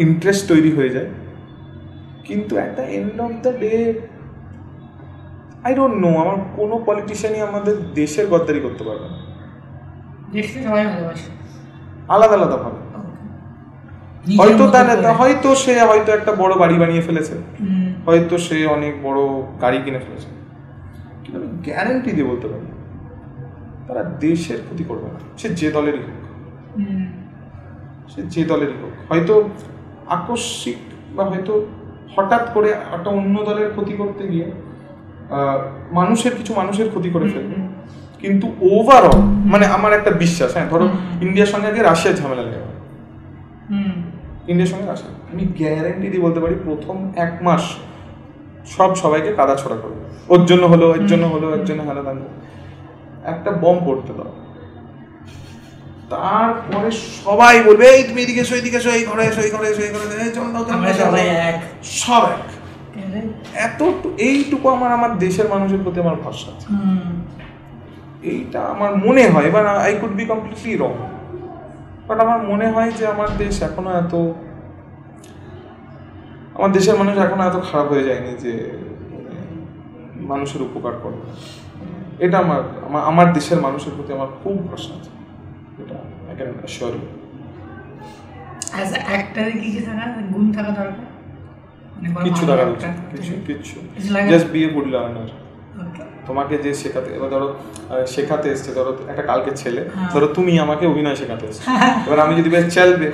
ইন্টারেস্ট তৈরি হয়ে যায়, কিন্তু at the end of the day I don't know, আমার কোনো পলিটিশিয়ানই আমাদের দেশের গদ্দারি করতে পারবে না। দেশকে সবাই ভালোবাসে আলাদা আলাদাভাবে। হয়তো সে হয়তো একটা বড় বাড়ি বানিয়ে ফেলেছে, হয়তো সে অনেক বড় গাড়ি কিনে ফেলেছে, কিন্তু আমি গ্যারান্টি দিয়ে বলতে পারি তারা দেশের ক্ষতি করবে না, সে যে দলেরই হোক, সে যে দলেরই হোক। হয়তো আকস্মিক বা হয়তো হঠাৎ করে একটা অন্য দলের ক্ষতি করতে গিয়ে মানুষের ক্ষতি করে ফেলবে, কিন্তু ওভারঅল মানে আমার একটা বিশ্বাস, হ্যাঁ, ধরো ইন্ডিয়ার সঙ্গে আগে রাশিয়ার ঝামেলা লেগে গেল, ইন্ডিয়ার সঙ্গে রাশিয়া, আমি গ্যারান্টি দিয়ে বলতে পারি প্রথম 1 মাস সবাইকে কাদা ছড়া করবে, ওর জন্য হলো, এর জন্য হলো, এর জন্য হলো, একটা বম পড়তে দাও, তারপরে সবাই বলবে এই তুমি এদিকে এসো, এদিকে এসো, এই ঘরে এসো, এই ঘরে এসো, এই ঘরে সব এক। এইটুকু আমার দেশের মানুষের প্রতি আমার ভরসা আছে, এইটা আমার মনে হয়। এবার I could be completely wrong, but আমার মনে হয় যে আমার দেশের মানুষ এখনো এত খারাপ হয়ে যায়নি যে মানুষের উপকার করবে। এটা আমার দেশের মানুষের প্রতি আমার খুব ভরসা আছে, এটা I can assure you. As a actor কি গুণ থাকা দরকার? কিছু থাকা উচিত, কিছু just be a good learner, তোমাকে যে শেখাতে, এবার ধরো শেখাতে এসছে, ধরো একটা কালকে ছেলে, ধরো তুমি আমাকে অভিনয় শেখাতে এসছো, এবার আমি যদি বেশ চলবে,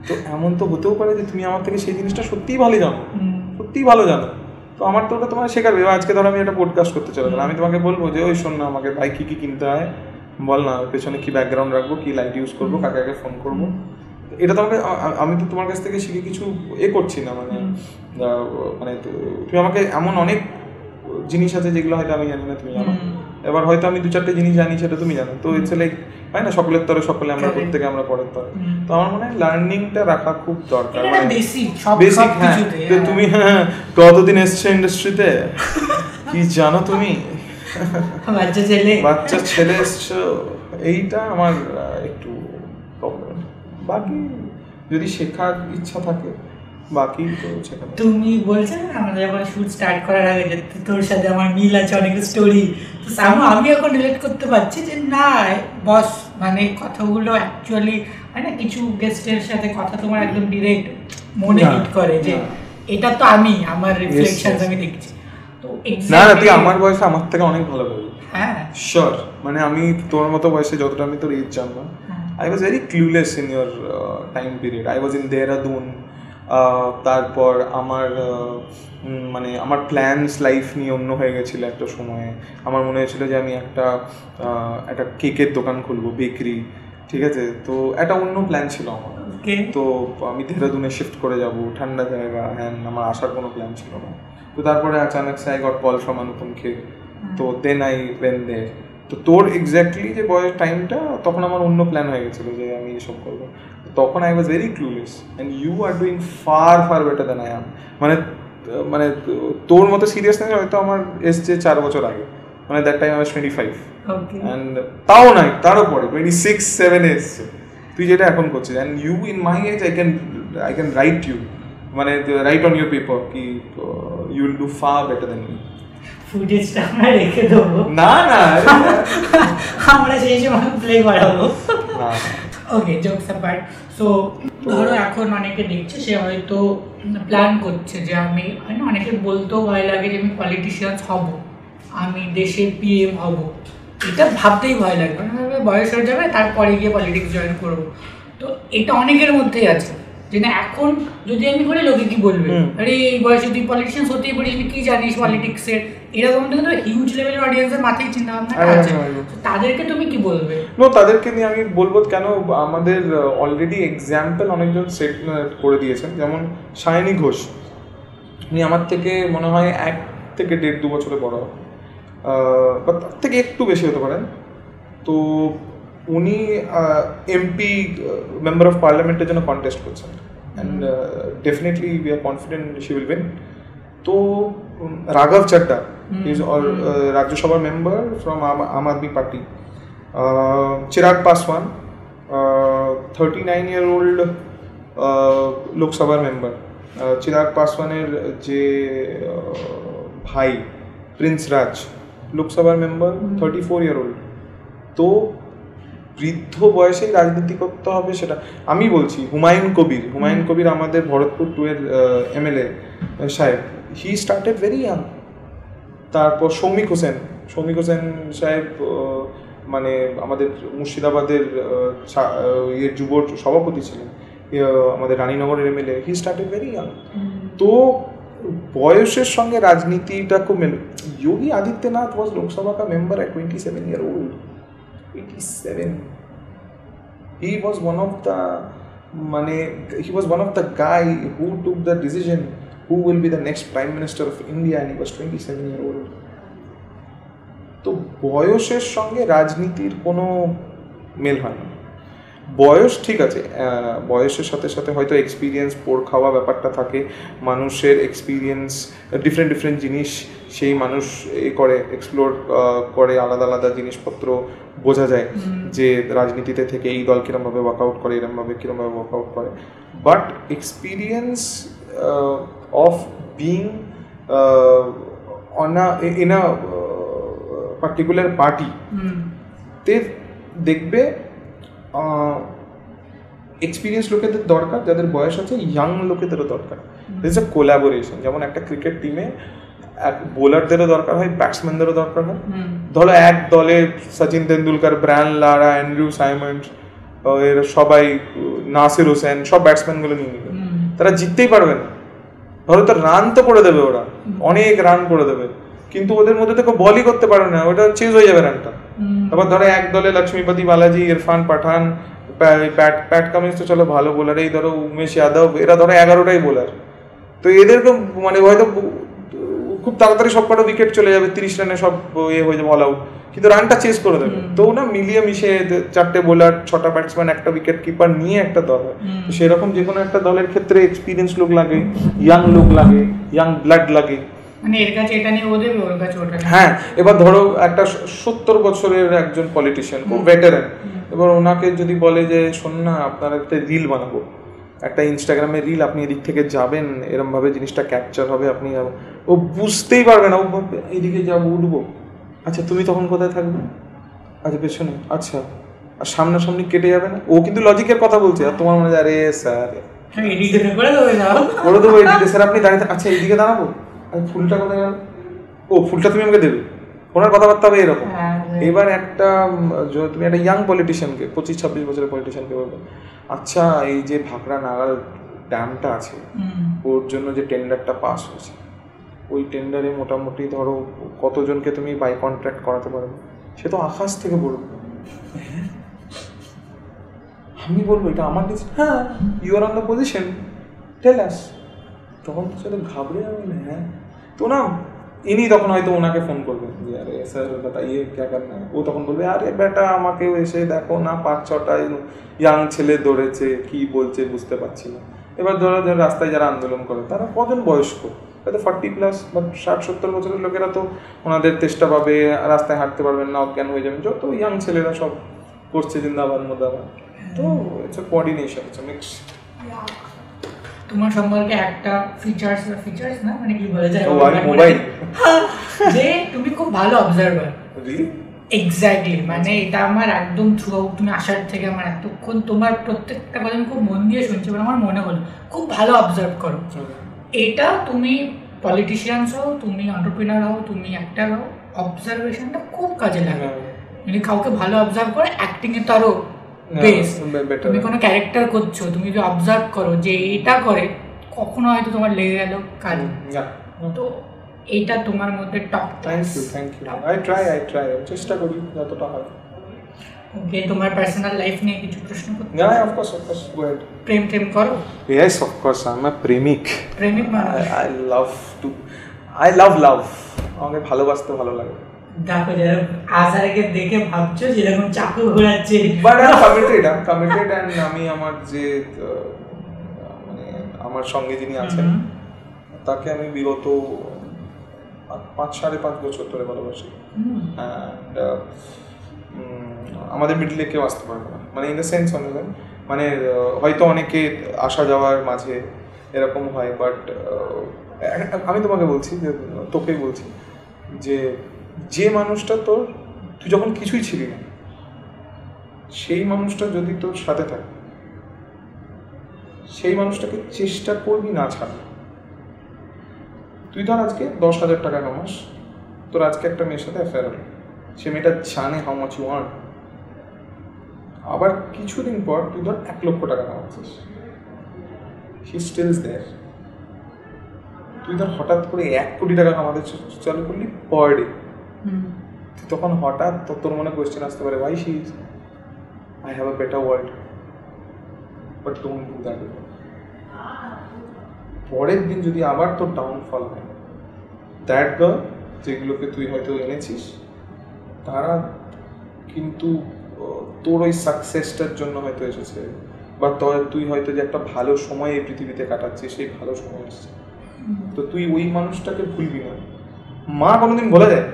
তো এমন তো হতেও পারে যে তুমি আমার থেকে সেই জিনিসটা সত্যিই ভালো জানো, সত্যিই ভালো জানো, তো আমার তো ওটা তোমার শেখাবে। আজকে ধরো আমি একটা পডকাস্ট করতে চলে গেলাম, আমি তোমাকে বলবো যে ওই শোন না, আমাকে ভাই কী কী কিনতে হয় বল না, পেছনে কী ব্যাকগ্রাউন্ড রাখবো, কী লাইট ইউজ করবো, কাকে কাকে ফোন করবো, এটা তোমাকে, আমি তো তোমার কাছ থেকে শিখে কিছু করছি না, মানে মানে তুমি আমাকে এমন অনেক জিনিস আছে যেগুলো হয়তো আমি জানি না তুমি জানো, এবার হয়তো আমি 2-4টে জিনিস জানি সেটা তুমি জানো, তো ইটস লাইক হয় না, সকলের তরে সকলে, আমরা প্রত্যেকে আমরা পরের তরে, তো আমার মনে হয় লার্নিংটা রাখা খুব দরকার, মানে বেসিক। হ্যাঁ, তুমি কতদিন এসছো ইন্ডাস্ট্রিতে, কি জানো তুমি, বাচ্চা ছেলে এসছো, এইটা আমার একটু প্রবলেম। বাকি যদি শেখার ইচ্ছা থাকে বাকি তো শেখা। তুমি বলছো না আমাদের যখন শুট স্টার্ট করার আগে যে তোর সাথে আমার মিল আছে অনেক স্টোরি, তো আমি এখন রিলেট করতে পারছি যে না বস, মানে কথাগুলো অ্যাকচুয়ালি হয় না, কিছু গেস্টের সাথে কথা তোমার একদম ডিরেক্ট মনে হিট করে যে এটা তো আমি, আমার রিফ্লেকশনস আমি দেখছি। তো না না, তুই আমার বয়সে আমার থেকে অনেক ভালো বলবি, হ্যাঁ শিওর, মানে আমি তোর মতো বয়সে যতটা আমি তোর এজ জানলাম, I was very clueless in your time period. I was in Dehradun. তারপর আমার মানে আমার প্ল্যানস লাইফ নিয়ে অন্য হয়ে গেছিলো একটা সময়ে। আমার মনে হয়েছিল যে আমি একটা কেকের দোকান খুলবো, বেকারি, ঠিক আছে, তো একটা অন্য প্ল্যান ছিল আমার, তো আমি দেহরাদুনে শিফট করে যাব, ঠান্ডা জায়গা, হ্যাঁ, আমার আসার কোনো প্ল্যান ছিল না। তো তারপরে আচানক say I got call from Anupam Kher, তো দেন আই ওয়েন্ট দেয়ার। তো তোর এক্স্যাক্টলি যে বয়স টাইমটা, তখন আমার অন্য প্ল্যান হয়ে গেছিলো যে আমি এসব করবো, তখন I was very clueless, and you are doing far far better than I am. মানে তোর মতো সিরিয়াসনেস হয়তো আমার এসছে 4 বছর আগে, মানে that time I was 25, and তাও নাই, তারও পরে 26-7 এসছে তুই যেটা এখন করছিস, and you in my age I can write you, মানে রাইট অন ইউর পেপার কি you will do far better than me. ফুটেজটা আমরা রেখে দেবো, না না আমরা সেই সময় প্লে করাবো। ওকে, জোকস অ্যাপার্ট। সো ধরো এখন অনেকে দেখছে, সে হয়তো প্ল্যান করছে যে আমি, হয় না, অনেকে বলতেও ভয় লাগে যে আমি পলিটিশিয়ানস হব, আমি দেশের পিএম হব, এটা ভাবতেই ভয় লাগে, মানে বয়স হয়ে যাবে তারপরে গিয়ে পলিটিক্স জয়েন করবো। তো এটা অনেকের মধ্যেই আছে যে না এখন যদি আমি বলি লোকে কি বলবে, আরে এই বয়সে তুই পলিটিশিয়ান হতেই পারিস, কি জানিস পলিটিক্সের, এরকম কিন্তু হিউজ লেভেলের অডিয়েন্সের মাথায় চিন্তা ভাবনা আছে, তাদেরকে তুমি কি বলবে? তাদেরকে নিয়ে আমি বলবো কেন, আমাদের অলরেডি এক্সাম্পল অনেকজন সেট করে দিয়েছেন, যেমন সায়নী ঘোষ, উনি আমার থেকে মনে হয় 1 থেকে 1.5-2 বছরে বড়, বা তার থেকে একটু বেশি হতে পারেন। তো উনি এমপি মেম্বার অফ পার্লামেন্টের জন্য কন্টেস্ট করছেন, and definitely we are confident she will win. তো রাঘব চাড্ডা ইজ রাজ্যসভার member from Aam Aadmi party, Chirag Paswan 39-year-old লোকসভার মেম্বার, চিরাগ পাসওয়ানের যে ভাই প্রিন্স রাজ লোকসভার মেম্বার 34-year-old। তো বৃদ্ধ বয়সেই রাজনীতি করতে হবে সেটা আমি বলছি। হুমায়ুন কবির আমাদের ভরতপুর 2-এর এমএলএ সাহেব, হি স্টার্টেড ভেরি ইয়াং। তারপর সৌমিক হোসেন সাহেব, মানে আমাদের মুর্শিদাবাদের যুবর সভাপতি ছিলেন, আমাদের রানীনগরের MLA, he started very young. তো বয়সের সঙ্গে রাজনীতিটা খুব মেলে। যোগী আদিত্যনাথ ওয়াজ লোকসভা কা member at 27-year-old। 87. He was one of the guy who took the decision who will be the next Prime Minister of India, and he was 27-year-old. তো বয়সের সঙ্গে রাজনীতির কোনো মেল হয় না। বয়স ঠিক আছে, বয়সের সাথে সাথে হয়তো এক্সপিরিয়েন্স, পোড় খাওয়া ব্যাপারটা থাকে, মানুষের এক্সপিরিয়েন্স, ডিফারেন্ট জিনিস সেই মানুষ এক্সপ্লোর করে, আলাদা জিনিসপত্র বোঝা যায় যে রাজনীতিতে থেকে এই দল কীরমভাবে ওয়ার্কআউট করে, কীরমভাবে ওয়ার্কআউট করে। But experience of being in a particular party তে দেখবে এক্সপিরিয়েন্স লোকেদের দরকার, যাদের বয়স আছে, ইয়াং লোকেদেরও দরকার। This is a collaboration. যেমন একটা ক্রিকেট টিমে এক বোলারদেরও দরকার হয়, ব্যাটসম্যানদেরও দরকার হয়। ধরো এক দলে Sachin Tendulkar, Brian Lara, Andrew Simons, এর সবাই, নাসির হোসেন, সব ব্যাটসম্যানগুলো নিয়ে নিবে, তারা জিততেই পারবে না। ধরো তো রান তো করে দেবে ওরা, অনেক রান করে দেবে, কিন্তু ওদের মধ্যে তো বলই করতে পারবে না, ওটা চেঞ্জ হয়ে যাবে রানটা। তারপর ধরো এক দলে লক্ষ্মীপতি বালাজি, ইরফান পাঠান, প্যাট কামিন্স তো চলো ভালো বোলার, এই ধরো উমেশ যাদব, এরা ধরো 11টাই বোলার। তো এদেরকে মানে হয়তো খুব তাড়াতাড়ি সব কটা উইকেট চলে যাবে, 30 রানে সব হয়ে যাবে অল আউট, কিন্তু রানটা চেস করে দেবে। তো না মিলিয়ে মিশে 4টে বোলার, 6টা ব্যাটসম্যান, একটা উইকেট কিপার নিয়ে একটা দল হয়। তো সেরকম যে কোনো একটা দলের ক্ষেত্রে এক্সপিরিয়েন্স লোক লাগে, ইয়াং লোক লাগে, ইয়াং ব্লাড লাগে। মানে এর কাছে এটা নিয়ে ওদের, ওর কাছে ওটা। হ্যাঁ, এবার ধরো একটা 70 বছরের একজন পলিটিশিয়ান, খুব ভেটারেন, এবার ওনাকে যদি বলে যে শোন না, আপনার একটা রিল বানাবো, একটা ইনস্টাগ্রামে রিল, আপনি এদিক থেকে যাবেন, এরম ভাবে জিনিসটা ক্যাপচার হবে, আপনি ও বুঝতেই পারবে না, ও এইদিকে যাবো, উঠবো, আচ্ছা তুমি তখন কোথায় থাকবে, আচ্ছা পেছনে, আচ্ছা আর সামনাসামনি কেটে যাবে না, ও কিন্তু লজিকের কথা বলছে, আর তোমার মনে হয় আরে স্যার করে দেবো এদিকে, স্যার আপনি দাঁড়িয়ে, আচ্ছা এইদিকে দাঁড়াবো, আর ফুলটা কোথায় গেল, ও ফুলটা তুমি আমাকে দেবে, ওনার কথাবার্তা হবে এরকম। এবার একটা তুমি একটা ইয়াং পলিটিশিয়ানকে, 25-26 বছরের পলিটিশিয়ানকে বলবে, আচ্ছা এই যে ভাকরা নাগাল ড্যামটা আছে, ওর জন্য যে টেন্ডারটা পাস হয়েছে, ওই টেন্ডারে মোটামুটি ধরো কতজনকে তুমি বাই কন্ট্রাক্ট করাতে পারবে, সে তো আকাশ থেকে বলবে। আমি বলবো এটা আমার ডিসিশন, হ্যাঁ you are on the position, tell us. তখন তো সেটা ঘাবড়ে যাবে না। হ্যাঁ, তো না ইনি তখন হয়তো ওনাকে ফোন করবেন যে আরে স্যার বাতাইয়ে ক্যা করনা है, ও তখন বলবে আরে বেটা আমাকে এসে দেখো না, 5-6টা ইয়াং ছেলে দৌড়েছে, কি বলছে বুঝতে পারছি না। এবার ধরো রাস্তায় যারা আন্দোলন করে তারা কজন বয়স্ক, হয়তো 40+ বা 60-70 বছরের লোকেরা তো ওনাদের চেষ্টা পাবে, রাস্তায় হাঁটতে পারবেন না, অজ্ঞান হয়ে যাবেন, যত ইয়াং ছেলেরা সব করছে জিন্দাবাদ মোদাবাদ। তো it's a coordination, it's a mix. তোমার সম্পর্কে একটা ফিচার্স না, মানে কি বলা যায়, মোবাইল, যে তুমি খুব ভালো অবজারভার। এক্স্যাক্টলি, মানে এটা আমার একদম থ্রু আউট, তুমি আসার থেকে আমার এতক্ষণ তোমার প্রত্যেকটা কথা আমি খুব মন দিয়ে শুনছি, মানে আমার মনে হলো খুব ভালো অবজার্ভ করো। এটা তুমি পলিটিশিয়ানস হও, তুমি এন্টারপ্রেনার হও, তুমি অ্যাক্টর হও, অবজারভেশনটা খুব কাজে লাগে। যদি কাউকে ভালো অবজার্ভ করে, অ্যাক্টিংয়ে তো আরো বেস্ট। তুমি কোনো ক্যারেক্টার করছো, তুমি যদি অবজার্ভ করো যে এটা করে, কখনো হয়তো তোমার লেগে গেল কাজ, তো এইটা তোমার মধ্যে top. Thank you. I try চেষ্টা করি যতটা হয়। ওকে, তোমার পার্সোনাল লাইফ নিয়ে কিছু প্রশ্ন করতে? Yeah, of course, go ahead. প্রেম করো? Yes, of course, I'm a প্রেমিক মানে I love আমাকে ভালোবাসতে ভালো লাগে। দেখো যারা আসার আগে দেখে ভাবছো যেরকম চাকু ঘোরাচ্ছে, বাট I'm committed and আমি আমার যে মানে আমার সঙ্গে যিনি আছেন তাকে আমি বিগত 5.5 বছর ধরে ভালোবাসি। And আমাদের মিডলে কেউ আসতে পারবে না, মানে ইন দ্য সেন্স মানে হয়তো অনেকে আসা যাওয়ার মাঝে এরকম হয়, বাট আমি তোমাকে বলছি যে তোকেই বলছি যে মানুষটা তুই যখন কিছুই ছিলি না, সেই মানুষটা যদি তোর সাথে থাকে, সেই মানুষটাকে চেষ্টা করবি না ছাড়া। তুই ধর আজকে 10,000 টাকা কামাস, তোর আজকে একটা মেয়ের সাথে অ্যাফেয়ার হলো, সে মেয়েটা জানে হাউ মাচ ইউ ওয়ান্ট, আবার কিছুদিন পর তুই ধর 1 লক্ষ টাকা কামাচ্ছিস, হি স্টিলস দেয়ার। তুই ধর হঠাৎ করে 1 কোটি টাকা কামাতে চালু করলি পার ডে, তখন হঠাৎ তোর মনে কোয়েশ্চেন আসতে পারে, ভাই I have a better world, but don't do that. পরের দিন যদি আবার তোর ডাউনফল হয়, দ্যাট গার্ল যেগুলোকে তুই হয়তো এনেছিস, তারা কিন্তু তোর ওই সাকসেসটার জন্য হয়তো এসেছে, বা তুই হয়তো যে একটা ভালো সময় এই পৃথিবীতে কাটাচ্ছিস, সেই ভালো সময় এসেছে, তো তুই ওই মানুষটাকে ভুলবি না। মা কোনোদিন বলে যায়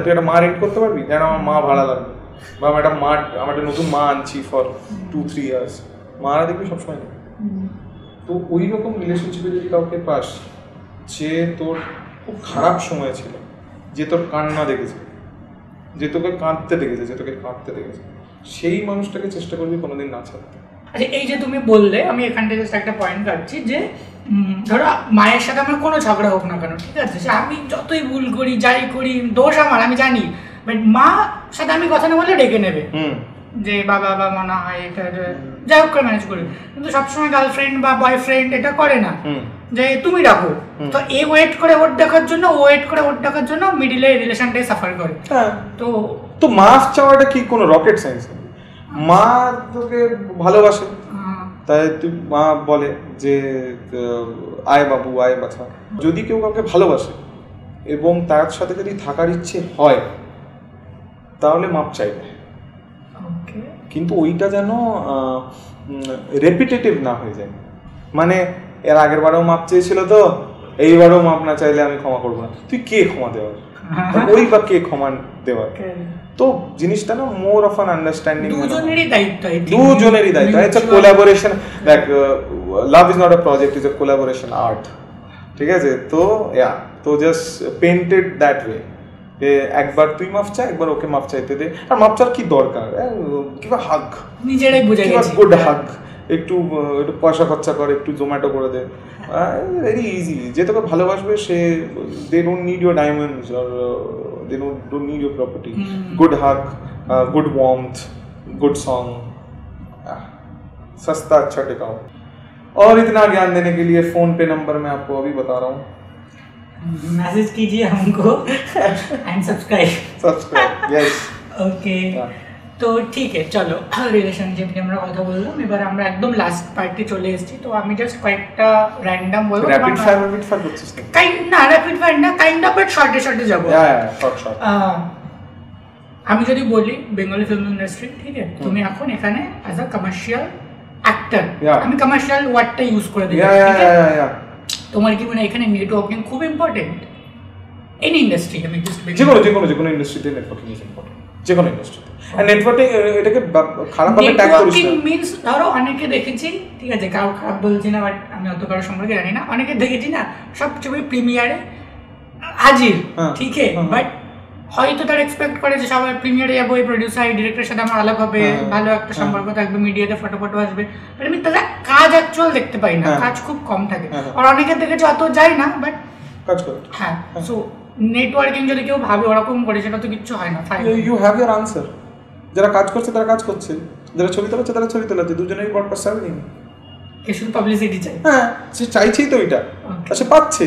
তুই একটা মা রেন্ট করতে পারবি, যেন আমার মা ভাড়া লাগবে, বা আমার একটা নতুন মা আনছি ফর 2-3 ইয়ার্স, মারা দেখবি সবসময় নেই। তো ওই রকম রিলেশনশিপে যদি কাউকে পাস, যে তোর খুব খারাপ সময় ছিল, যে তোর কান্না দেখেছে, যে তোকে কাঁদতে দেখেছে, সেই মানুষটাকে চেষ্টা করবি কোনোদিন না ছাড়তে। আচ্ছা, এই যে তুমি বললে, আমি এখান থেকে একটা পয়েন্ট কাটছি যে ধরো মায়ের সাথে আমার কোনো ঝগড়া হোক না কেন, ঠিক আছে, সে আমি যতই ভুল করি যাই করি দোষ আমার, আমি জানি, বাট মা সাথে আমি কথা না বললে ডেকে নেবে যে বাবা বা মনে হয় এটা যাই হোক করে ম্যানেজ করি, কিন্তু সবসময় গার্লফ্রেন্ড বা বয়ফ্রেন্ড এটা করে না যে তুমি ডাকো, তো এ ওয়েট করে ওর ডাকার জন্য, ও ওয়েট করে ওর ডাকার জন্য, মিডিলে রিলেশনটাই সাফার করে। তো মাফ চাওয়াটা কি কোনো রকেট সায়েন্স? মা তোকে ভালোবাসে, তাই তুই মা বলে যে আয় বাবু আয় বাছা। যদি কেউ কাউকে ভালোবাসে এবং তার সাথে যদি থাকার ইচ্ছে হয় তাহলে মাপ চাইবে, কিন্তু ওইটা যেন রেপিটেটিভ না হয়ে যায়। মানে এর আগের বারেও মাপ চেয়েছিল তো এইবারেও মাপ না চাইলে আমি ক্ষমা করবো না। তুই কে ক্ষমা দেওয়ার? ওই বা কে ক্ষমা দেওয়ার? তো জিনিসটা না মোর অফ অ্যান আন্ডারস্ট্যান্ডিং, দুজনেরই দায়িত্ব, it's a collaboration. Like love is not a project, is a collaboration art, ঠিক আছে? তো তো জাস্ট পেইন্টেড দ্যাট ওয়ে, একবার তুই মাফ চা, একবার ওকে মাফ চাইতে দে। আর মাফ চার কি দরকার? কিবা হাগ, নিজেরাই বুঝে গেছি, গুড হাগ, একটু পয়সা খরচা করে, একটু জোম্যাটো করে দে, ভেরি ইজি। যে তোকে ভালোবাসবে সে, they don't need your diamonds or they don't need your property. Good hug, good warmth, good song, सस्ता अच्छा टिकाऊ। और इतना ज्ञान देने के लिए फोन पे नंबर मैं आपको अभी बता रहा हूँ, मैसेज कीजिए हमको एंड सब्सक्राइब यस ओके। তো ঠিক আছে, চলো রিলেশনশিপ নিয়ে আমরা কথা বললাম, এবার আমরা একদম লাস্ট পার্টে চলে এসেছি। তো আমি জাস্ট কয়েকটা র্যান্ডম বলবো, র‍্যাপিড ফায়ার করছিস না? না র‍্যাপিড ফায়ার না, কাইন্ড অফ, বাট শর্টে যাব। শর্ট। আমি যদি বলি বেঙ্গলি ফিল্ম ইন্ডাস্ট্রি, ঠিক আছে, তুমি এখন এখানে অ্যাজ আ কমার্শিয়াল অ্যাক্টর, আমি কমার্শিয়াল ওয়ার্ডটা ইউজ করে দিই, তোমার কি মনে হয় এখানে নেটওয়ার্কিং খুব ইম্পর্টেন্ট? এনি ইন্ডাস্ট্রি, আমি যে কোনো ইন্ডাস্ট্রিতে নেটওয়ার্কিং ইজ ইম্পর্টেন্ট, যে কোনো ইন্ডাস্ট্রিতে। আর নেটওয়ার্কিং এটাকে খারাপভাবে ট্যাগ করিস না। মিন্স ধরো অনেকে দেখেছি, ঠিক আছে, কারো খারাপ বলছি না, বাট আমি অত কারো সম্পর্কে জানি না, অনেকে দেখেছি না সব ছবি প্রিমিয়ারে হাজির, ঠিক আছে, বাট হয়তো তারা এক্সপেক্ট করে যে সবাই প্রিমিয়ারে যাবো, এই প্রডিউসার ডিরেক্টরের সাথে আমার আলাপ হবে, ভালো একটা সম্পর্ক থাকবে, মিডিয়াতে ফটো আসবে, বাট আমি তাদের কাজ অ্যাকচুয়াল দেখতে পাই না, কাজ খুব কম থাকে। আর অনেকের দেখেছি অত যায় না, বাট কাজ করে। হ্যাঁ, সো নেটওয়ার্কিং যদি কেউ ভাবে ওরকম করে, সেটা তো কিচ্ছু হয় না। You have your answer. যারা কাজ করছে তারা কাজ করছে, যারা ছবি তোলাচ্ছে তারা ছবি তোলাচ্ছে, দুজনেরই পারপাস সেম। কে শুধু পাবলিসিটি চাই? হ্যাঁ, সে চাইছেই তো এটা, আর সে পাচ্ছে।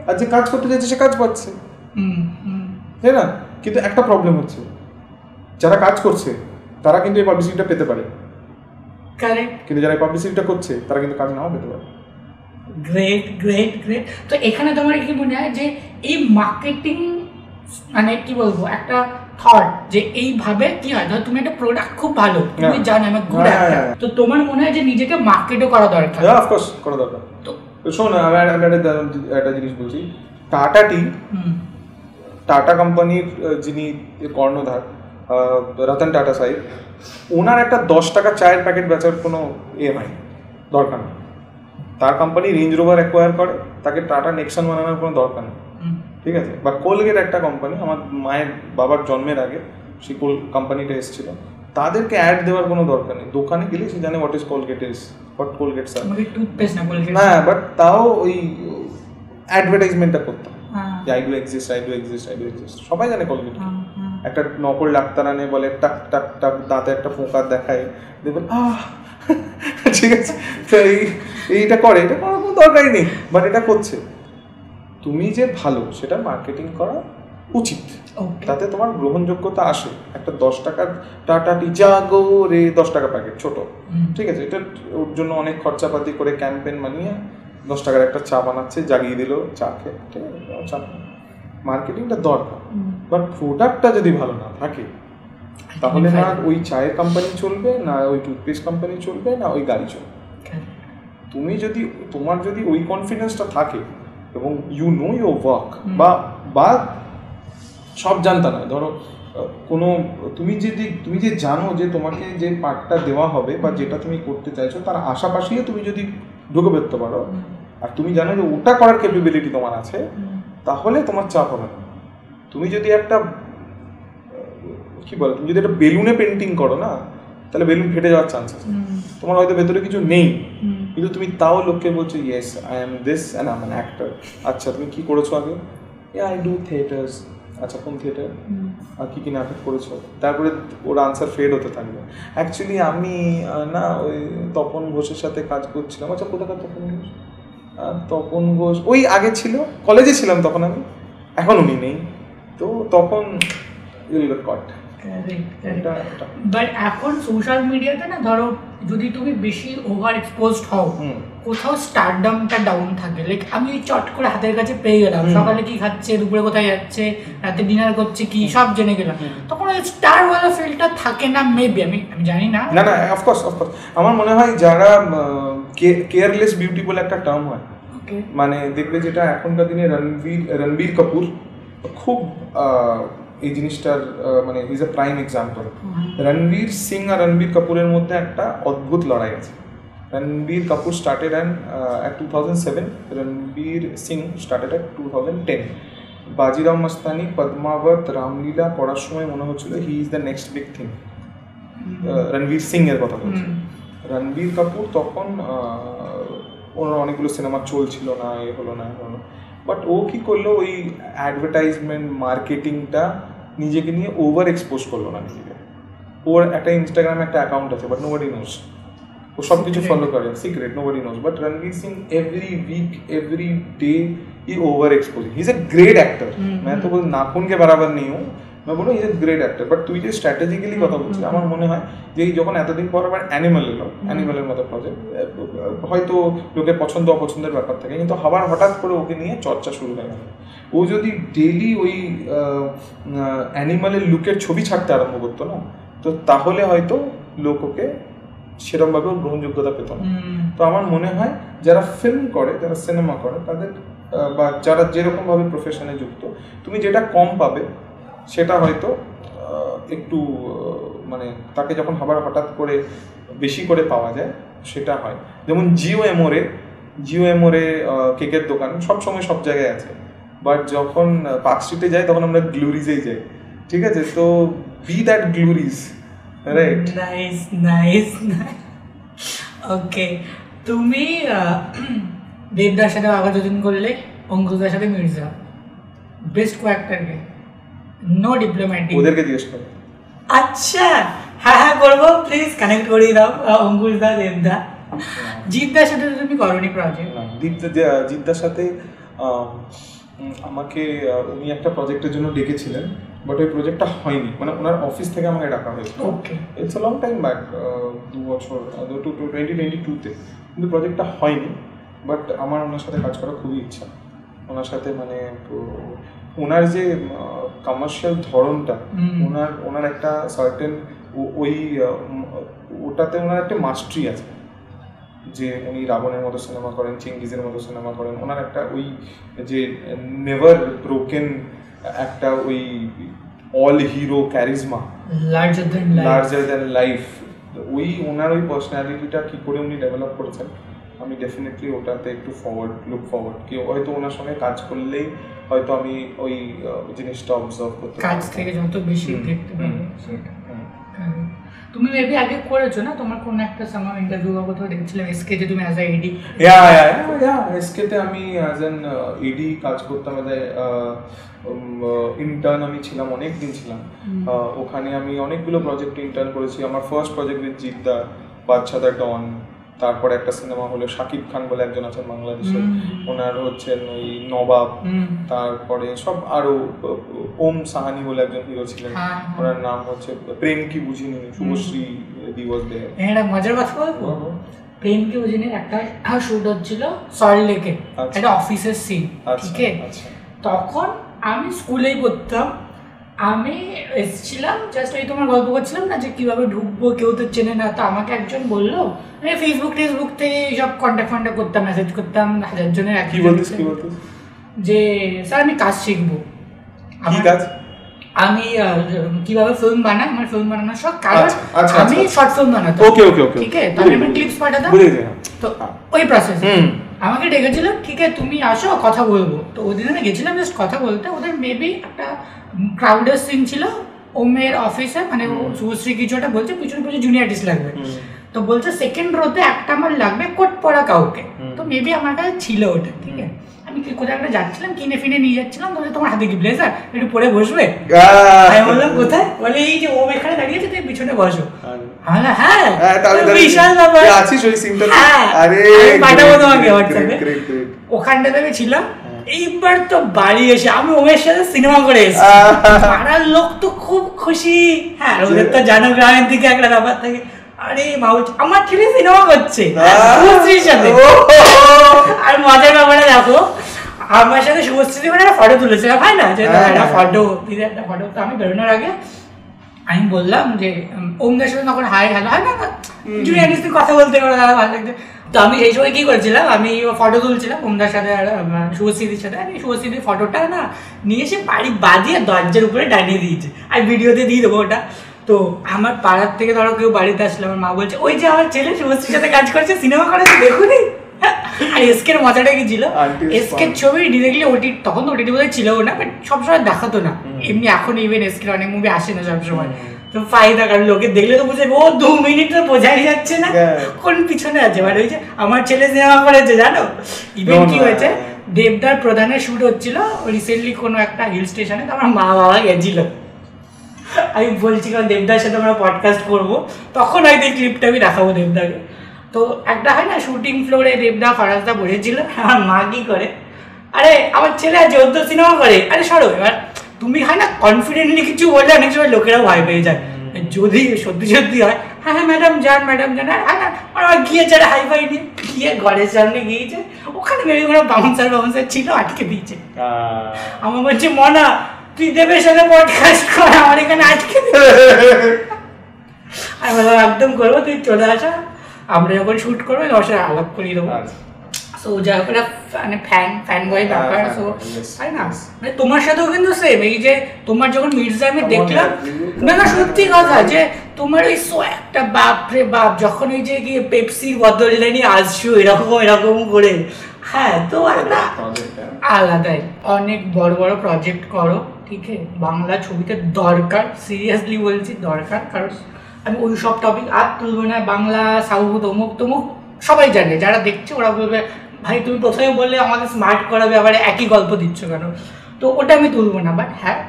আর যে কাজ করতে যাচ্ছে সে কাজ পাচ্ছে, তাই না? কিন্তু একটা প্রবলেম হচ্ছে, যারা কাজ করছে তারা কিন্তু এই পাবলিসিটিটা পেতে পারে, কারেক্ট, কিন্তু যারা এই পাবলিসিটিটা করছে তারা কিন্তু কাজ নাও পেতে পারে। Great great great. তো এখানে তোমার কি মনে হয় যে এই মার্কেটিং, মানে কি বলবো, একটা থট যে এইভাবে কি হয়, ধর তুমি একটা প্রোডাক্ট খুব ভালো, তুমি জানো আমি গুড একটা, তো তোমার মনে হয় যে নিজেকে মার্কেটও করা দরকার? হ্যাঁ, অফ কোর্স করা দরকার। তো শোন, আমি একটা জিনিস বলছি। টাটা কোম্পানির যিনি কর্ণধার রতন টাটা সাহেব, ওনার একটা 10 টাকা চায়ের প্যাকেট বেচার কোনো হয় দরকার নেই। তার কোম্পানি রেঞ্জ রোভার অ্যাকোয়ার করে, তাকে টাটা নেক্সন বানানোর কোনো দরকার নেই, ঠিক আছে? বা কোলগেট একটা কোম্পানি, আমার মায়ের বাবার জন্মের আগে সেই কোম্পানিটা এসেছিল, তাদেরকে অ্যাড দেওয়ার কোনো দরকার নেই। দোকানে গেলে সে জানে what is Colgate is, what Colgate sir, toothpaste না কোলগেট, হ্যাঁ, বাট তাও ওই অ্যাডভার্টাইজমেন্টটা করতাম, I do exist, I do exist, I do exist. সবাই জানে কোলগেট। একটা নকল ডাক্তার আনে, বলে টাক টাক টাক, দাঁতে একটা ফোঁকা দেখায়, দেখবেন ঠিক আছে, তো এইটা করে, এটা করার কোনো দরকারই নেই, বাট এটা করছে। তুমি যে ভালো সেটা মার্কেটিং করা উচিত, তাতে তোমার গ্রহণযোগ্যতা আসে। একটা 10 টাকার টাটা টি জাগো রে 10 টাকা প্যাকেট ছোট, ঠিক আছে, এটা ওর জন্য অনেক খরচাপাতি করে ক্যাম্পেইন বানিয়ে 10 টাকার একটা চা বানাচ্ছে, জাগিয়ে দিল, চা খেয়ে, ঠিক আছে, চা। মার্কেটিংটা দরকার, বাট প্রোডাক্টটা যদি ভালো না থাকে তাহলে না ওই চায়ের কোম্পানি চলবে, না ওই টুথপেস্ট কোম্পানি চলবে, না ওই গাড়ি চলবে। তুমি যদি, তোমার যদি ওই কনফিডেন্সটা থাকে এবং ইউ নো ইউর ওয়ার্ক, বা সব জানতা নয়, ধরো কোনো তুমি যে জানো যে তোমাকে যে পার্টটা দেওয়া হবে বা যেটা তুমি করতে চাইছো তার আশাপাশিও তুমি যদি ঢুকে বেরোতে পারো, আর তুমি জানো যে ওটা করার ক্যাপাবিলিটি তোমার আছে, তাহলে তোমার চাপ হবে না। তুমি যদি একটা কি বলে, তুমি যদি একটা বেলুনে পেন্টিং করো না, তাহলে বেলুন ফেটে যাওয়ার চান্স আছে। তোমার হয়তো ভেতরে কিছু নেই, কিন্তু তুমি তাও লোককে বলছো yes I am this and I am an actor. আচ্ছা তুমি কি করেছো আগে? I do theatres. আচ্ছা কোন থিয়েটার? আর কী কী নাটক করেছো? তারপরে ওর আনসার ফেড হতে থাকবে। অ্যাকচুয়ালি আমি না ওই তপন ঘোষের সাথে কাজ করছিলাম। আচ্ছা কোথাকার তপন ঘোষ? তপন ঘোষ ওই আগে ছিল, কলেজে ছিলাম তখন আমি, এখন উনি নেই। তো তখন কট। বাট এখন সোশ্যাল মিডিয়াতে না ধরো যদি তুমি বেশি ওভার এক্সপোজড হও, কোথাও স্টারডামটা ডাউন থাকে। লাইক আমি চট করে হাতের কাছে পেয়ে গেলাম, সকালে কি খাচ্ছে, দুপুরে কোথায় যাচ্ছে, রাতে ডিনার করছে কি, সব জেনে গেলাম, তখন ওই স্টার ওয়ালা ফিলটা থাকে না মেবি। আমি জানি না। না না অফকোর্স আমার মনে হয় যারা কেয়ারলেস বিউটি বলে একটা টার্ম হয়, মানে দেখবে যেটা এখনকার দিনে রণবীর কাপুর খুব এই জিনিসটার মানে is a prime example. Ranveer Singh আর রণবীর কাপুরের মধ্যে একটা অদ্ভুত লড়াই আছে। Ranveer Kapoor started at 2007, Ranveer Singh started at 2010। Bajirao Mastani, Padmaavat, Ramleela পড়ার সময় মনে হচ্ছিল he is the next big thing. Ranveer Singh এর কথা বলছি। রণবীর কাপুর তখন ওনার অনেকগুলো সিনেমা চলছিল না, এ হলো না। বাট ও কি করলো, ওই অ্যাডভার্টাইজমেন্ট মার্কেটিংটা নিজেকে নিয়ে ওভার এক্সপোজ করলো না নিজেকে। ওর একটা ইনস্টাগ্রামে একটা অ্যাকাউন্ট আছে, বাট নোবডি নোজ। ও সব কিছু ফলো করে, secret, nobody knows. But Ranveer Singh every week every day he over exposing. He is a great actor. मैं तो बोल नाखून के बराबर नहीं हूँ, मैं बोलो ही is a great actor. But তুই যে স্ট্র্যাটেজিক্যালি কথা বলছিস, আমার মনে হয় যে যখন এতদিন পর আবার অ্যানিমাল এলো, অ্যানিমালের মতো প্রজেক্ট, হয়তো লোকের পছন্দ অপছন্দের ব্যাপার থাকে, কিন্তু হঠাৎ করে ওকে নিয়ে চর্চা শুরু হয়ে গেল। ও যদি ডেইলি ওই অ্যানিমালের লুকের ছবি ছাড়তে আরম্ভ করতো না, তো তাহলে হয়তো লোক ওকে সেরকমভাবে গ্রহণযোগ্যতা পেত না। তো আমার মনে হয় যারা ফিল্ম করে, যারা সিনেমা করে, তাদের বা যারা যেরকমভাবে প্রফেশনে যুক্ত, তুমি যেটা কম পাবে সেটা হয়তো একটু মানে তাকে যখন হঠাৎ করে বেশি করে পাওয়া যায় সেটা হয়। যেমন জিও এমোরে কেকের দোকান সবসময় সব জায়গায় আছে, বাট যখন পার্ক স্ট্রিটে যাই তখন আমরা গ্লোরিজেই যাই, ঠিক আছে? তো be that glories, right? Nice. Okay, তুমি দেবদার সাথে আগে দুদিন করলে, অঙ্কুশদার সাথে মির্জা, বেস্ট কো অ্যাক্টরকে, নো ডিপ্লোম্যাটিক, ওদেরকে জিজ্ঞেস করো। আচ্ছা হ্যাঁ করবো, প্লিজ কানেক্ট করিয়ে দাও অঙ্কুশদা, দেবদা। জিদ্দার সাথে তো তুমি করোনি প্রজেক্ট? জিদ্দার সাথে আমাকে উনি একটা প্রজেক্টের জন্য ডেকেছিলেন, বাট ওই প্রজেক্টটা হয়নি। মানে ওনার অফিস থেকে আমাকে ডাকা হয়েছিল। It's a long time back, 2 বছর, 2022-তে, কিন্তু প্রজেক্টটা হয়নি। বাট আমার ওনার সাথে কাজ করার খুবই ইচ্ছা। ওনার সাথে মানে ওনার যে কমার্শিয়াল ধরনটা, ওনার একটা সার্টেন ওটাতে ওনার একটা মাস্টারি আছে, যে উনি রাবণের মতো সিনেমা করেন, চেঙ্গিজের মতো সিনেমা করেন। ওনার একটা ওই যে নেভার ব্রোকেন একটা ওই all hero charisma, larger than life, ওই ওনার ওই পার্সোনালিটিটা কী করে উনি ডেভেলপ করেছেন, আমি ডেফিনেটলি ওটাতে একটু লুক ফরওয়ার্ড। কেউ হয়তো ওনার সঙ্গে কাজ করলেই হয়তো আমি ওই জিনিসটা অবজার্ভ করতে কাজ থেকে যত বেশি দেখতে পাবো সেটা। তুমি মেবি আগে করেছো না, তোমার কোন একটা সামার ইন্টারভিউ বা কোথাও দেখছিলাম এসকে তে তুমি অ্যাজ আ এডি। এসকে তে আমি অ্যাজ অ্যান এডি কাজ করতাম, অ্যাজ ইন্টার্ন আমি ছিলাম, অনেক দিন ছিলাম ওখানে। আমি অনেকগুলো প্রজেক্ট ইন্টার্ন করেছি। আমার ফার্স্ট প্রজেক্ট উইথ জিদ্দা, বাদশাদা ডন, তারপরে একটা সিনেমা হলো শাকিব খান বলে একজন আছেন বাংলাদেশে, ওনার হচ্ছেন ওই নবাব, তারপরে সব আরো ওম সাহানি বলে একজন হিরো ছিলেন, ওনার নাম হচ্ছে প্রেম কি বুঝিনি, শুভশ্রী দিবস দে। এটা মজার কথা বলবো, প্রেম কি বুঝিনি একটা শুট হচ্ছিল সল্ট লেকে, একটা অফিসের সিন, ঠিক আছে? তখন আমি স্কুলেই পড়তাম, আমি এসেছিলাম জাস্ট ওই তোমার গল্প করছিলাম না যে কীভাবে ঢুকবো, কেউ তো চেনে না। তো আমাকে একজন বললো, আমি ফেসবুক থেকে সব কন্ট্যাক্ট করতাম, মেসেজ করতাম 1000 জনের, যে স্যার আমি কাজ শিখবো। আমি কিভাবে ফিল্ম বানাই, আমার ফিল্ম বানানোর সব কাজ, আমি শর্ট ফিল্ম বানাতাম, ঠিক আছে? তো আমি ক্লিপস পাঠাতাম, তো ওই প্রসেস আমাকে ডেকেছিল, ঠিক আছে তুমি আসো কথা বলবো। তো ওই দিন আমি গেছিলাম জাস্ট কথা বলতে। ওদের মেবি একটা ক্রাউডের সিন ছিল ওমের অফিসে, মানে শুভশ্রী কিছু একটা বলছে, পিছনে জুনিয়র আর্টিস্ট লাগবে। তো তো বলছে সেকেন্ড রোতে একটা আমার লাগবে কোট পরা কাউকে, তো মেবি আমার কাছে ছিল ওটা, ঠিক আছে। আমি কোথাও একটা যাচ্ছিলাম, কিনে ফিনে নিয়ে যাচ্ছিলাম, বলে তোমার হাতে কি ব্লেজার, একটু পরে বসবে? আমি বললাম কোথায়, বলে এই যে ও এখানে দাঁড়িয়েছে, তুই পিছনে বসো। হ্যাঁ বিশাল ব্যাপার, পাঠাবো তোমাকে হোয়াটসঅ্যাপে। ওখানটাতে আমি ছিলাম। এইবার তো বাড়ি এসে আমি ওমের সাথে সিনেমা করে এসেছি, পাড়ার লোক তো খুব খুশি। হ্যাঁ ওদের তো জানো গ্রামের দিকে একটা ব্যাপার থাকে, আরে মাউচ আমার ছেলে সিনেমা করছে শুভশ্রীর সাথে। আর মজার ব্যাপারে দেখো, আমার সাথে শুভশ্রী মানে একটা ফটো তুলেছিলাম, হয় না যে একটা ফটো দিদি, একটা ফটো। তো আমি বেরোনোর আগে আমি বললাম যে ওমদের সাথে তখন হাই হ্যালো হয় না, জুনিয়র কথা বলতে পারো দাদা ভালো লাগছে। তো আমি সেই সময় কি করেছিলাম, আমি ফটো তুলছিলাম ওমদার সাথে আর শুভশ্রীদির সাথে। আমি শুভশ্রীদির ফটোটা না নিয়ে এসে বাড়ি বাঁধিয়ে দরজার উপরে টানিয়ে দিয়েছি, আর ভিডিওতে দিয়ে দেবো ওটা। তো আমার পাড়ার থেকে ধরো কেউ বাড়িতে আসলে আমার মা বলছে ওই যে আমার ছেলে শুভশ্রীর সাথে কাজ করছে, সিনেমা করেছে দেখুনি। আর এসকের মজাটা কি ছিল, এসকের ছবি ডিরেক্টলি ওটি, তখন তো ওটিটি বোধহয় ছিল না, বাট সবসময় দেখাতো না এমনি। এখন ইভেন এসকের অনেক মুভি আসে না সবসময়, তো ফায়দা, কারণ লোকে দেখলে তো বুঝে ও 2 মিনিট তো বোঝাই যাচ্ছে না কোন পিছনে আছে। মানে ওই যে আমার ছেলে সিনেমা করেছে জানো। ইভেন কি হয়েছে, দেবদার প্রধানের শুট হচ্ছিল রিসেন্টলি কোনো একটা হিল স্টেশনে, তো আমার মা বাবা গেছিল। আমি বলছি কারণ দেবদার সাথে আমরা পডকাস্ট করবো, তখন হয়তো এই ক্লিপটা আমি দেখাবো দেবদাকে। তো একটা হয় না শুটিং ফ্লোরে দেবদা ফরাজদা বসেছিল, আমার মা কি করে, আরে আমার ছেলে আজ যৌদ্ধ সিনেমা করে, আরে সরো। এবার তুমি হয় না কনফিডেন্টলি কিছু বললে অনেক সময় লোকেরা ভয় পেয়ে যায়, যদি সত্যি সত্যি হয় হ্যাঁ হ্যাঁ ম্যাডাম যান হ্যাঁ না, আমার গিয়েছে একটা হাই ফাই নিয়ে গিয়ে ঘরের সামনে গিয়েছে, ওখানে মেবি কোনো বাউন্সার ছিল, আটকে দিয়েছে। আমার বলছে মনা তুই দেবের সাথে পডকাস্ট কর, আমার এখানে আটকে আমি বললাম একদম করবো, তুই চলে আসা, আমরা যখন শুট করবো তোমার সাথে আলাপ করিয়ে দেবো। সো যা করে মানে ফ্যান বয় ব্যাপার। সো তাই না, মানে তোমার সাথেও কিন্তু সেম, এই যে তোমার যখন মির্জা আমি দেখলাম, না সত্যি কথা যে তোমার ওই একটা বাপরে বাপ, যখন ওই যে গিয়ে পেপসির বদলটা নিয়ে আসছো এরকম করে, হ্যাঁ তো একটা আলাদাই। অনেক বড় বড় প্রজেক্ট করো, ঠিক আছে, বাংলা ছবিতে দরকার, সিরিয়াসলি বলছি দরকার। কারণ আমি ওই সব টপিক আর তুলবো না, বাংলা সাউথ অমুক তমুক সবাই জানে, যারা দেখছে ওরা বলবে ভাই তুমি প্রথমে বললে আমাদের স্মার্ট করাবে, আবার একই গল্প দিচ্ছ কেন, তো ওটা আমি তুলবো না। বাট হ্যাঁ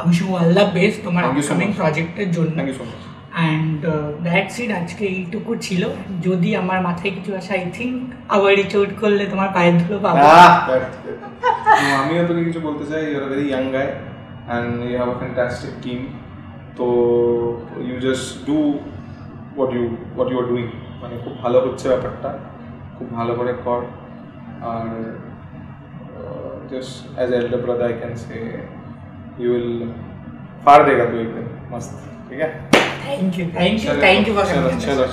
আমি শুভ অল দ্য বেস্ট তোমার আপকামিং প্রজেক্টের জন্য। অ্যান্ড দ্যাটস ইট, আজকে এইটুকু ছিল। যদি আমার মাথায় কিছু আসে আই থিঙ্ক আবার রিচোট করলে তোমার পায়ের ধুলো পাবো। আমিও তোকে কিছু বলতে চাই, you are very young guy and you have a fantastic team, তো you just do what you are doing, মানে খুব ভালো হচ্ছে ব্যাপারটা, খুব ভালো করে কর। আর just as elder brother I can say you will far দেगा तू एकदम मस्त, ठीक है। थैंक यू फॉर चलो